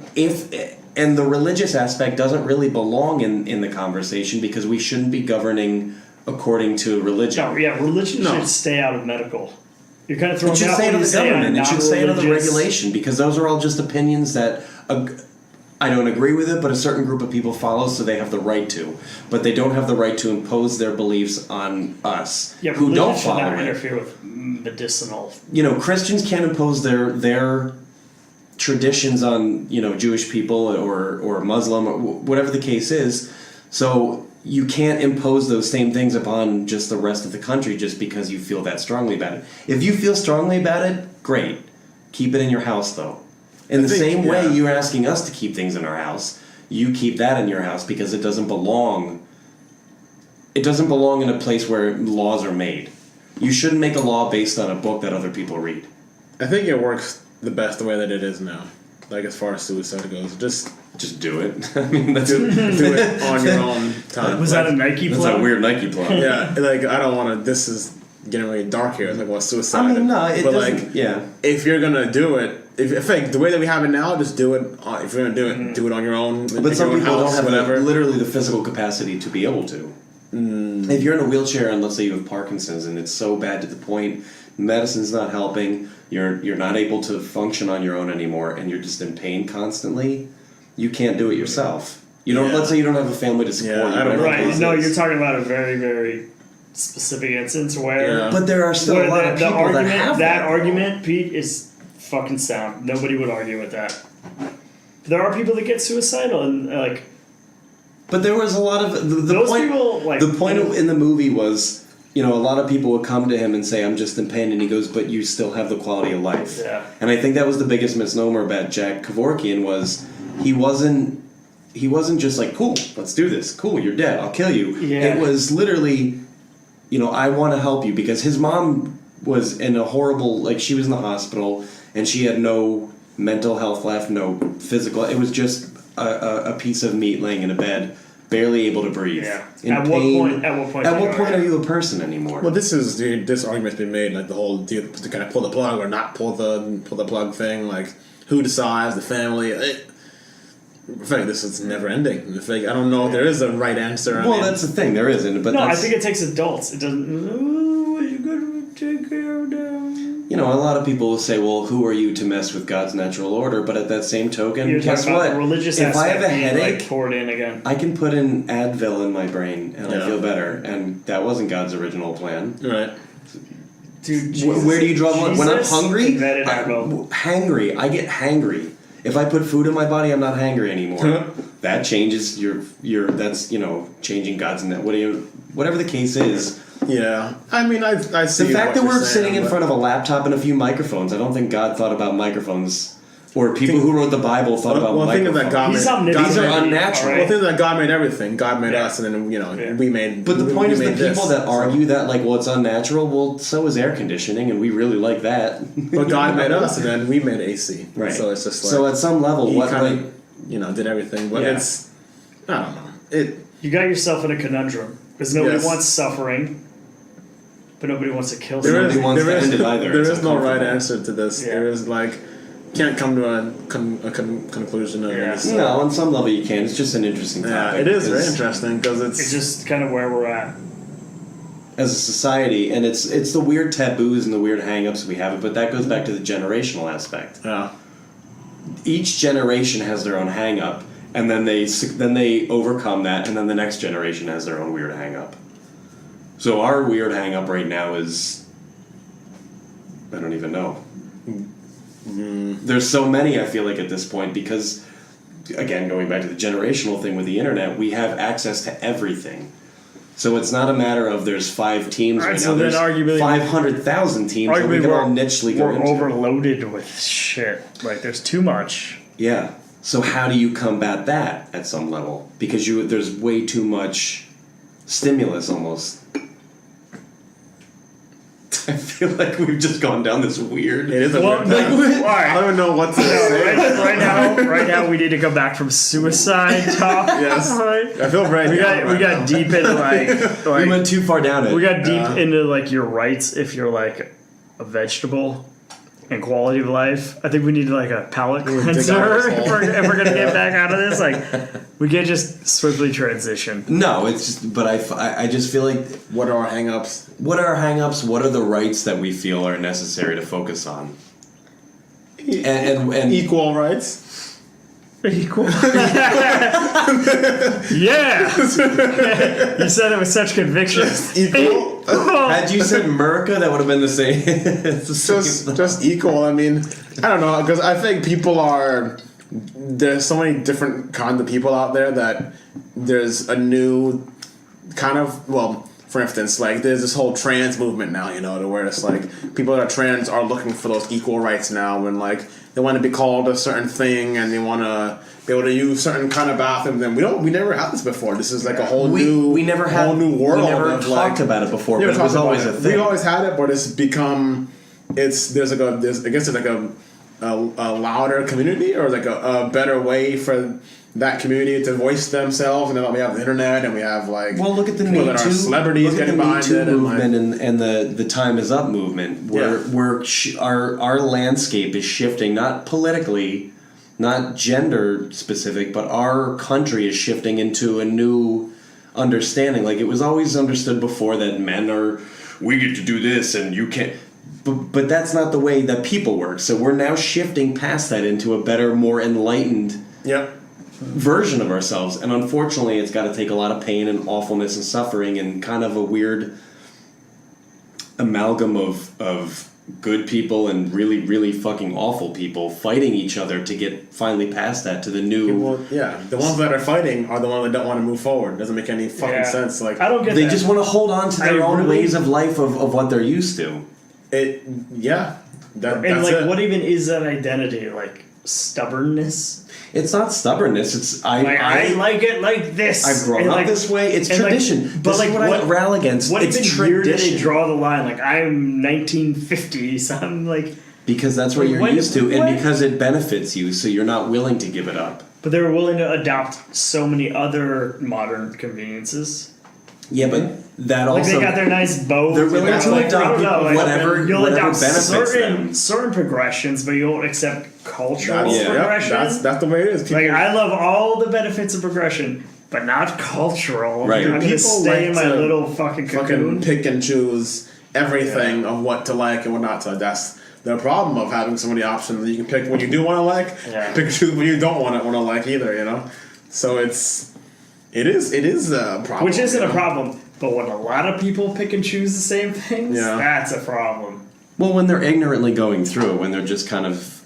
the religious aspect doesn't really belong in the conversation because we shouldn't be governing according to religion. No, yeah, religion No. should stay out of medical. You're kind of throwing It should out stay what under you the say on government. It should stay under the non-religious- regulation because those are all just opinions that I don't agree with it, but a certain group of people follow, so they have the right to. But they don't have the right to impose their beliefs on us Yeah, who religion don't should follow not it. interfere with medicinal. You know, Christians can't impose their traditions on Jewish people or Muslim or whatever the case is. So you can't impose those same things upon just the rest of the country just because you feel that strongly about it. If you feel strongly about it, great. Keep it in your house, though. In the same way you're asking us to keep things in our house, you keep that in your house because it doesn't belong. It doesn't belong in a place where laws are made. You shouldn't make a law based on a book that other people read. I think it works the best the way that it is now. Like as far as suicide goes, just do it. I mean, that's do it on your own time. Was that a Nike that's plug? a weird Nike plug. Yeah, like I don't want to. This is getting really dark here. It's like what suicide. I mean, no, it but doesn't. like, Yeah. if you're gonna do it, if like the way that we have it now, just do it. If you're gonna do it, do it on your own. But some your own people house, don't have whatever. literally the physical capacity to be able to. If you're in a wheelchair and let's say you have Parkinson's and it's so bad to the point medicine's not helping, you're not able to function on your own anymore, and you're just in pain constantly, you can't do it yourself. You don't. Yeah. Let's say you don't have a family to support you. I don't whatever the Right. case No, is. you're talking about a very, very specific instance where. Yeah. But there are still where a lot of the people argument, that have that argument, Pete, is fucking sound. Nobody would argue with that. There are people that get suicidal and like. But there was a lot of the Those point. people, like, the point in the movie was, a lot of people would come to him and say, "I'm just in pain," and he goes, "But you still have the quality of life." Yeah. And I think that was the biggest misnomer about Jack Kevorkian was he wasn't just like, "Cool, let's do this. Cool, you're dead. I'll kill you." Yeah. It was literally, I want to help you because his mom was in a horrible, like she was in the hospital and she had no mental health left, no physical. It was just a piece of meat laying in a bed, barely able to breathe. Yeah. In At pain. what point? At what point are you a person anymore? Well, this argument's been made, like the whole deal to kind of pull the plug or not pull the plug thing, like who decides, the family. I feel like this is never ending. I feel like I don't know if there is a right answer. Well, that's the thing. There isn't. But no, I think it takes adults. It doesn't. Oh, you gotta take care of them. You know, a lot of people will say, "Well, who are you to mess with God's natural order?" But at that same token, You're guess talking about what? the religious If I have a aspect being, headache, like, poured in again. I can put in Advil in my brain and Yeah. I feel better. And that wasn't God's original plan. right. Dude, Jesus, Where do you draw the line? When I'm Jesus hungry, invented Advil. hangry. I get hangry. If I put food in my body, I'm not hangry anymore. That changes your. That's changing God's net. Whatever the case is. Yeah, I mean, I see The fact what that you're we're saying, sitting in but- front of a laptop and a few microphones, I don't think God thought about microphones. Or people who wrote the Bible thought about Well, think of microphones. that God He's made. omnipotent. God These are made- unnatural. Well, think that God made everything. God made Yeah. us, and then Yeah. we made. But the we point is, the made people this, that argue that, like, well, it's unnatural, well, so is air conditioning, and we really like that. But God made us, and then we made AC. Right. So it's just like So at some level, he what, kind like, of did everything, but Yeah. it's I don't know. It You got yourself in a conundrum because nobody Yes. wants suffering, but nobody wants to kill there someone. is wants there to is end it either. there It's is no right uncomfortable. answer to this. Yeah. There is can't come to a conclusion of Yeah. this. no, on some level you can. It's just an interesting Yeah, topic. it is very because interesting because It's just kind of where we're at. as a society, and it's the weird taboos and the weird hang-ups we have, but that goes back to the generational aspect. yeah. Each generation has their own hang-up, and then they overcome that, and then the next generation has their own weird hang-up. So our weird hang-up right now is, I don't even know. There's so many, I feel like, at this point, because, again, going back to the generational thing with the internet, we have access to everything. So it's not a matter of there's 5 teams Alright, right so now. then There's arguably- 500,000 teams that we Arguably, can all nichely go we're into. overloaded with shit. Like, there's too much. Yeah. So how do you combat that at some level? Because there's way too much stimulus almost. I feel like we've just gone down this weird. It is a Well, weird like, thing. all I right. don't even know what to say. Right now, we need to come back from suicide talk. Yes. Right? I feel very We down got right now. deep into We went too far down it. we got deep into like your rights if you're like a vegetable and quality of life. I think we need like a palate dig out cleanser this if hole. we're gonna get back out of this. Like we can't just swiftly transition. No, it's just. But I just feel like What are our hang-ups? what are our hang-ups? What are the rights that we feel are necessary to focus on? And Equal rights. Equal. Yeah. You said it with such conviction. Equal. had you said America, that would have been the same. It's the same. Just equal. I mean, I don't know, because I think there's so many different kinds of people out there that there's a new kind of, well, for instance, like there's this whole trans movement now, to where it's like people that are trans are looking for those equal rights now, and like they want to be called a certain thing and they want to be able to use certain kind of bathrooms. And we never had this before. This is like a whole new we never had whole new world. We never of talked like, about it before, never but it was talked about always it. a thing. We always had it, but it's become there's a louder community, or like a better way for that community to voice themselves. And then we have the internet, and we have like Well, look at the people Me that Too. are celebrities Look at getting the Me behind Too it, and like, movement and the Time Is Up movement, where our landscape is shifting, not politically, not gender specific, but our country is shifting into a new understanding. Like it was always understood before that we get to do this and you can't. But that's not the way that people work. So we're now shifting past that into a better, more enlightened yep. version of ourselves. And unfortunately, it's got to take a lot of pain and awfulness and suffering and kind of a weird amalgam of good people and really, really fucking awful people fighting each other to get finally past that to the new... Well, yeah, the ones that are fighting are the ones that don't want to move forward. Doesn't make any fucking sense. Like I don't get They that. just want to hold on to their own ways of life of what they're used to. it. Yeah, and that's like, it. what even is that identity? Like stubbornness? It's not stubbornness. It's I like it like this. I've grown And, up like, this way. It's and, like, tradition. but, This like, is what I what- rail against. What It's even year did they tradition. draw the line? Like I'm 1950s. I'm like, Because that's what Like, you're when- used to, and when- because it benefits you, so you're not willing to give it up. but they were willing to adopt so many other modern conveniences. Yeah, but that like also they got their nice bows. they're willing to like, adopt whatever you'll adopt benefits them. certain progressions, but you won't accept cultural That's, progression. That's the way it is. People, Like I love all the benefits of progression, but not cultural. Right. I'm gonna People stay in like my to little fucking cocoon. pick and choose everything of what to like and what not to. That's the problem of having so many options. You can pick what you do want to like, pick and choose what you don't want to like either. You know, so it is a problem. Which isn't a problem, but when a lot of people pick and choose the same things, that's a problem. Well, when they're ignorantly going through it, when they're just kind of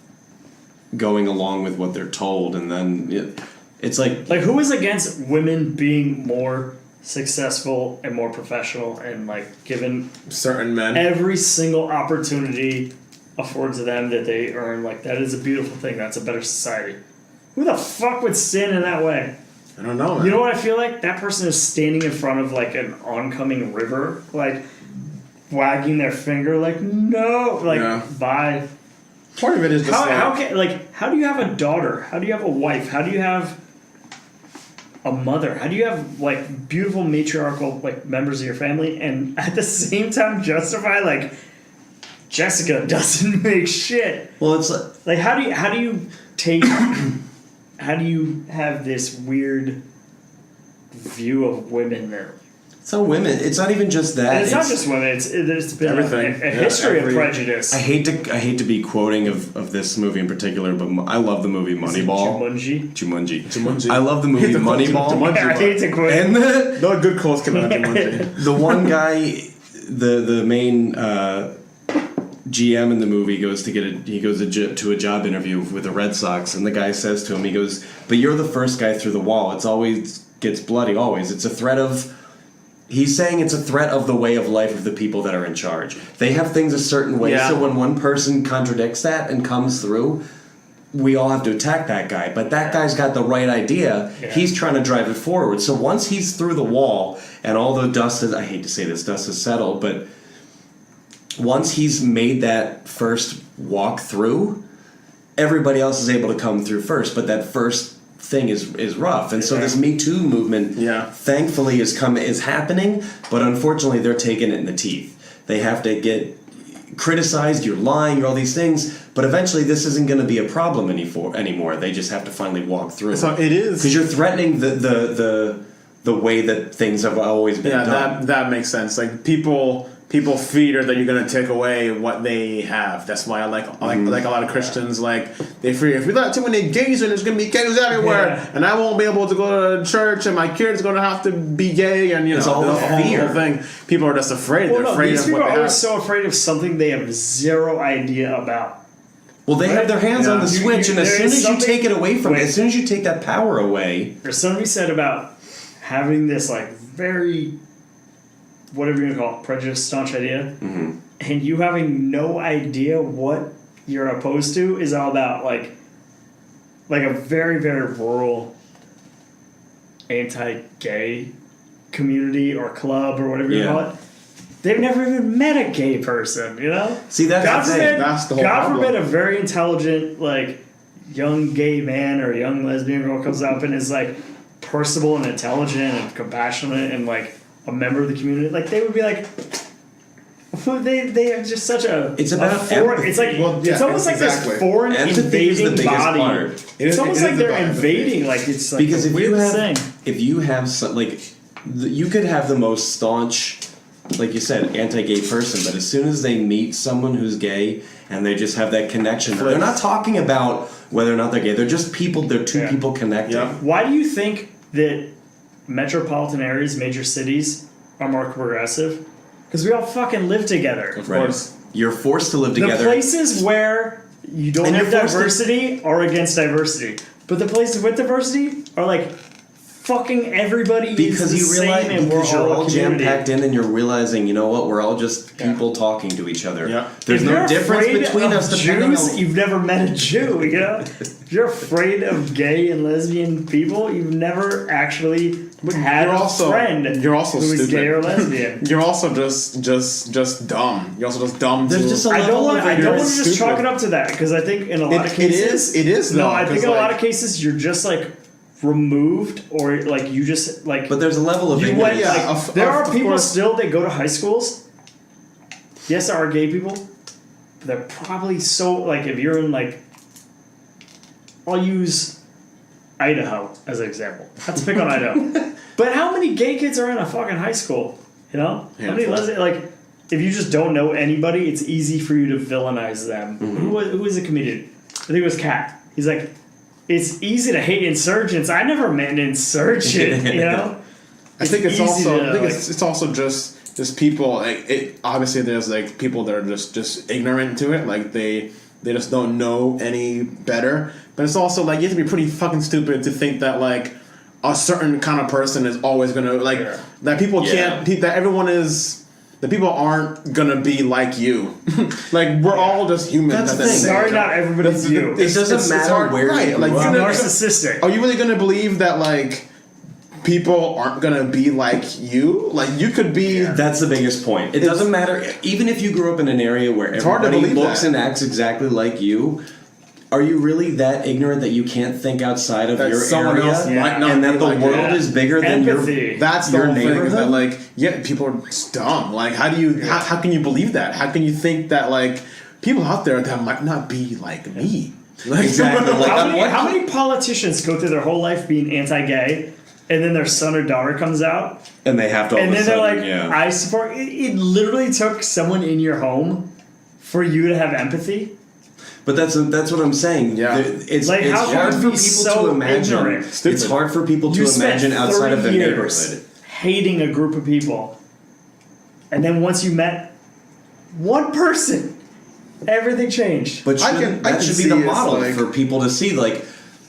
going along with what they're told, and then it's like who is against women being more successful and more professional and like given certain men every single opportunity afforded to them that they earn? Like that is a beautiful thing. That's a better society. Who the fuck would sin in that way? I don't know, man. You know what I feel like? That person is standing in front of like an oncoming river, like wagging their finger, like no, like bye. Part of it is just how do you have a daughter? How do you have a wife? How do you have a mother? How do you have like beautiful matriarchal like members of your family, and at the same time justify like Jessica doesn't make shit? well, it's Like how do you take how do you have this weird view of women there? it's not women. It's not even just that. And it's not just women. There's been everything. a history of prejudice. I hate to be quoting of this movie in particular, but I love the movie Moneyball. Jumanji. I love the movie Moneyball. I hate to quote. And no good quotes come out of Jumanji. the one guy, the main GM in the movie goes to a job interview with the Red Sox, and the guy says to him, he goes, "But you're the first guy through the wall. It's always gets bloody. Always. It's a threat of." He's saying it's a threat of the way of life of the people that are in charge. They have things a certain way, so when one person contradicts that and comes through, we all have to attack that guy. But that guy's got the right idea. Yeah. He's trying to drive it forward. So once he's through the wall and all the dust is, I hate to say this, dust is settled, but once he's made that first walk through, everybody else is able to come through first. But that first thing is rough, and so this Me Too movement, thankfully, is happening. But unfortunately, they're taking it in the teeth. They have to get criticized. You're lying. You're all these things. But eventually, this isn't going to be a problem anymore. They just have to finally walk through. So it is because you're threatening the way that things have always been done. Yeah, that makes sense. Like people fear that you're gonna take away what they have. That's why I like a lot of Christians. Like they fear if we let too many gays in, there's gonna be gays everywhere, and I won't be able to go to church, and my kid's gonna have to be gay, and it's all the fear. whole thing. People are just afraid. Well, They're afraid these of people what they are have. so afraid of something they have zero idea about. Well, they have their hands on the switch, and as soon as you take it away from it, as soon as you take that power away, there's something to be said about having this like very, whatever you're gonna call it, prejudiced, staunch idea, and you having no idea what you're opposed to is all about like a very, very rural anti-gay community or club or whatever you call it. They've never even met a gay person, you know? See, that's the thing. That's the whole God problem. forbid a very intelligent, like, young gay man or young lesbian girl comes up and is, like, personable and intelligent and compassionate and, like, a member of the community. Like, they would be like... They have just such a... It's about foreign... It's like... it's almost like this foreign invading body. It's almost like they're invading. Like, it's like because if you have some, like... You could have the most staunch... Like you said, anti-gay person, but as soon as they meet someone who's gay and they just have that connection, they're not talking about whether or not they're gay. They're just people. They're two people connecting. Yeah. Why do you think that metropolitan areas, major cities, are more progressive? Because we all fucking live together. Of course, you're forced to live together. The places where you don't have diversity are against diversity, but the places with diversity are like. Fucking everybody because is the same and because we're you're all jam packed in and you're realizing, you know what, we're all just people talking to each other. Yeah. There's no difference between us depending on... You've never met a Jew, you know? If you're afraid of gay and lesbian people, you've never actually had a friend you're also who is stupid. gay or lesbian. You're also just dumb. You're also just dumb. There's just a I don't want to just stupid. chalk it up to that because I think in a lot of cases it is. No, I think in a lot of cases you're just like removed or like you just like. But there's a level of you went, ignorance. there are people still that go to high schools. Yes, there are gay people. But they're probably so like if you're in like. I'll use Idaho as an example. Let's pick on Idaho. But how many gay kids are in a fucking high school? You know? How many like if you just don't know anybody, it's easy for you to villainize them. Mm-hmm. Who was a comedian? I think it was Kat. He's like, it's easy to hate insurgents. I never meant insurgent, you know? I think it's also just people like obviously there's like people that are just ignorant to it, like they just don't know any better. But it's also like you have to be pretty fucking stupid to think that like a certain kind of person is always gonna like that people can't that everyone is that people aren't gonna be like you. Like we're all just human. That's the thing. Sorry, not everybody's you. It doesn't matter where you like grew up. Narcissistic. Are you really gonna believe that like people aren't gonna be like you? Like you could be. That's the biggest point. It doesn't matter, even if you grew up in an area where everybody looks and acts exactly like you. Are you really that ignorant that you can't think outside of your someone area, else might not and that be the like world is bigger than your? That's the your whole thing. Is that neighborhood? like people are just dumb. Like how do you how can you believe that? How can you think that like people out there that might not be like me? Like, Exactly. Like, how many politicians go through their whole life being anti-gay, and then their son or daughter comes out, and they have to, and then they're like, "I support." It literally took someone in your home for you to have empathy. But that's what I'm saying. Yeah, it's like, it's how hard can for you be people so to imagine. ignorant? It's hard for people to imagine outside of their neighborhood. Hating a group of people, and then once you met one person, everything changed. But that should be the model for people to see. Like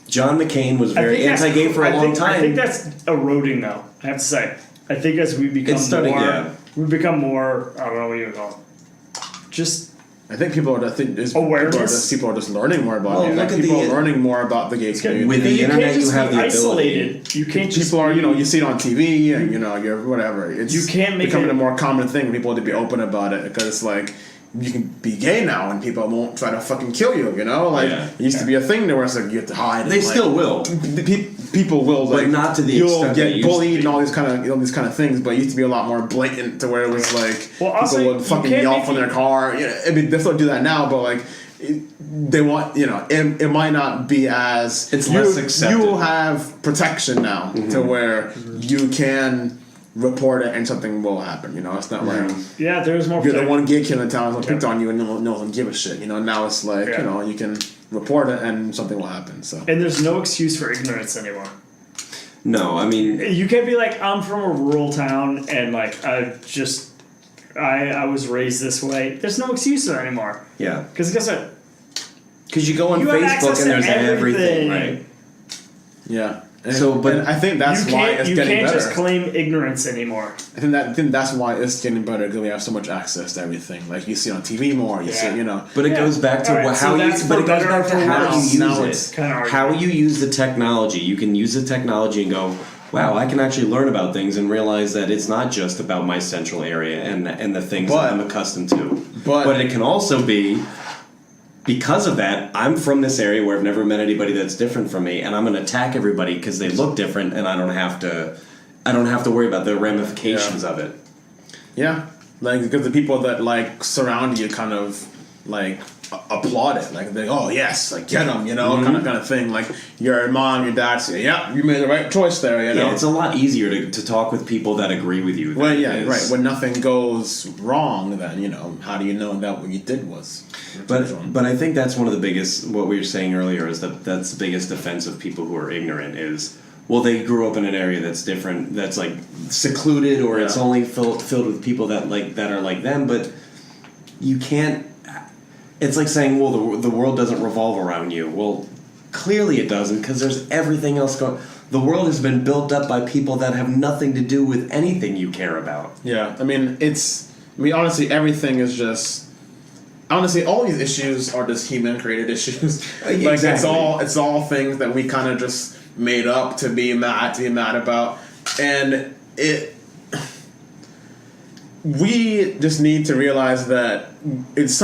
John McCain was very anti-gay for a long time. I think that's eroding, though. I have to say. I think as we become we become more. I don't know what you would call it. Just. I think people are. Awareness. People are just learning more about it. Like people are learning more about the gay community. With the internet, you have the isolated. ability. You can't just. People are, you see it on TV, and you're whatever. It's you can't make becoming it a more common thing. People to be open about it because it's like you can be gay now, and people won't try to fucking kill you. You know, like it used to be a thing where it's like you have to hide. They still will. People will, but not to the extent you'll get bullied and all these kind of things. But it used to be a lot more blatant to where it was like people would fucking yell from their car. I mean, they still do that now, but like they want it might not be as it's less accepted. You will have protection now to where you can report it and something will happen. It's not where there's more. You're the one gay kid in town who picked on you and no one give a shit. Now it's like you can report it and something will happen. So and there's no excuse for ignorance anymore. No, I mean you can't be like I'm from a rural town and like I was raised this way. There's no excuse for that anymore. Yeah, because guess what? Because you go on Facebook and there's everything, right? Yeah. But I think that's why it's getting better. You can't just claim ignorance anymore. I think that's why it's getting better because we have so much access to everything. Like you see on TV more, you see, But it goes back to how you use it. How you use the technology. You can use the technology and go, wow, I can actually learn about things and realize that it's not just about my central area and the things that I'm accustomed to. But it can also be. Because of that, I'm from this area where I've never met anybody that's different from me, and I'm going to attack everybody because they look different, and I don't have to worry about the ramifications of it. Yeah, like because the people that like surround you kind of like applaud it, like they yes, like get them, kind of thing. Like your mom, your dad say, yeah, you made the right choice there. Yeah, it's a lot easier to talk with people that agree with you. Well, right. When nothing goes wrong, then how do you know that what you did was? But I think that's one of the biggest. What we were saying earlier is that's the biggest defense of people who are ignorant is. Well, they grew up in an area that's different, that's like secluded, or it's only filled with people that are like them. But you can't. It's like saying, well, the world doesn't revolve around you. Well, clearly it doesn't, because there's everything else going. The world has been built up by people that have nothing to do with anything you care about. Yeah, I mean, honestly, everything is just. Honestly, all these issues are just human-created issues. Like exactly. it's all things that we kind of just made up to be mad about, and we just need to realize that these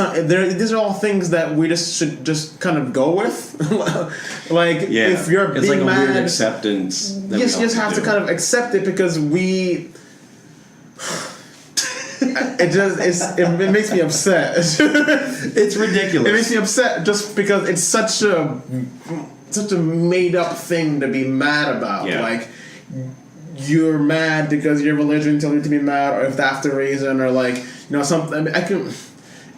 are all things that we just should just kind of go with. Like if you're it's being like a mad, weird acceptance. you just have to kind of accept it because we. It makes me upset. It's ridiculous. It makes me upset just because it's such a made up thing to be mad about. Yeah. Like you're mad because your religion tells you to be mad, or if that's the reason, or like something. I mean, I can.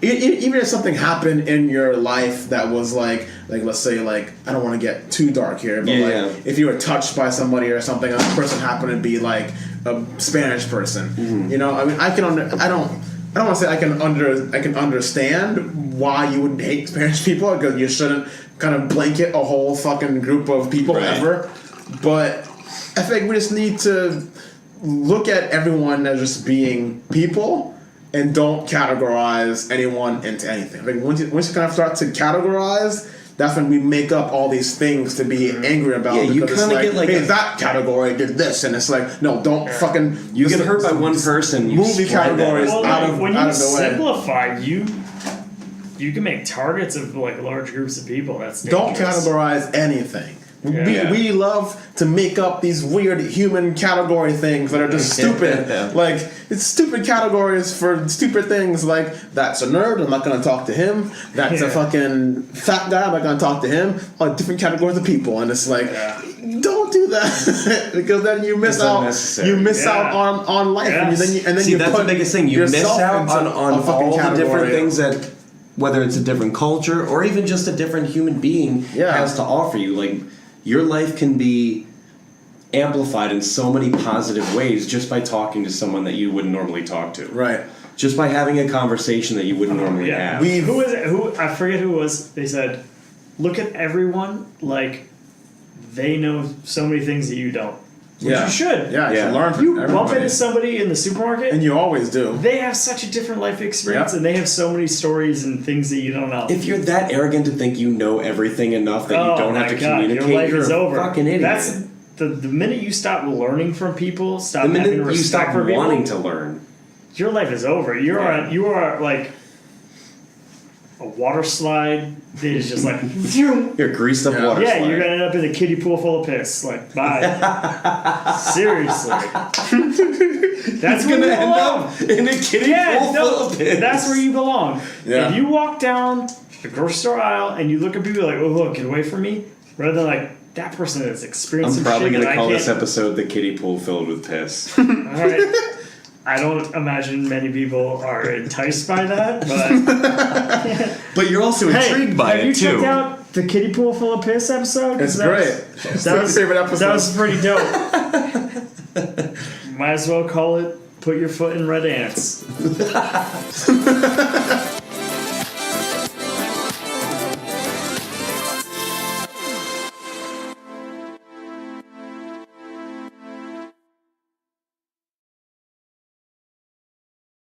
Even if something happened in your life that was like let's say like I don't want to get too dark here, but if you were touched by somebody or something, and that person happened to be like a Spanish person, I mean I don't want to say I can understand why you would hate Spanish people, because you shouldn't kind of blanket a whole fucking group of people ever, but I think we just need to look at everyone as just being people. And don't categorize anyone into anything. I think once you kind of start to categorize, that's when we make up all these things to be angry about. Yeah, you kind of get like hey, that category did this, and it's like, no, don't fucking. You get hurt by one person. You movie categories out of the way. When you simplify, you can make targets of like large groups of people. That's dangerous. Don't categorize anything. We love to make up these weird human category things that are just stupid. Like, it's stupid categories for stupid things. Like, that's a nerd, I'm not going to talk to him. That's a fucking fat guy, I'm not going to talk to him. All different categories of people. And it's like, don't do that. Because then you miss out. You miss out on life. Yes. And then See, you that's put the biggest thing. You miss out on all the different things that, whether it's a different culture or even just a different human being has to offer you. Like, your life can be amplified in so many positive ways just by talking to someone that you wouldn't normally talk to. Right. Just by having a conversation that you wouldn't normally have. Who is it? I forget who it was. They said, look at everyone like they know so many things that you don't. Which you should. Yeah, you should learn from You everybody. bump into somebody in the supermarket. And you always do. They have such a different life experience, and they have so many stories and things that you don't know. If you're that arrogant to think you know everything enough that you don't have to communicate, your life you're is over. a fucking idiot. That's the minute you stop learning from people, the minute having you respect stop for people, wanting to learn. your life is over. You are like a water slide that is just like You're a greased up water slide. you're gonna end up in a kiddie pool full of piss. Like, bye. Seriously. That's gonna where you end belong. up in a kiddie pool full of piss. That's where you belong. Yeah. If you walk down the grocery store aisle and you look at people like, oh look, get away from me, rather than like that person has experienced I'm some probably shit gonna that call I this can't. episode the kiddie pool filled with piss. Alright. I don't imagine many people are enticed by that, but But you're also intrigued by have it you too. checked out the kiddie pool full of piss episode? It's great. It's my favorite episode. That was pretty dope. Might as well call it "Put Your Foot in Red Ants."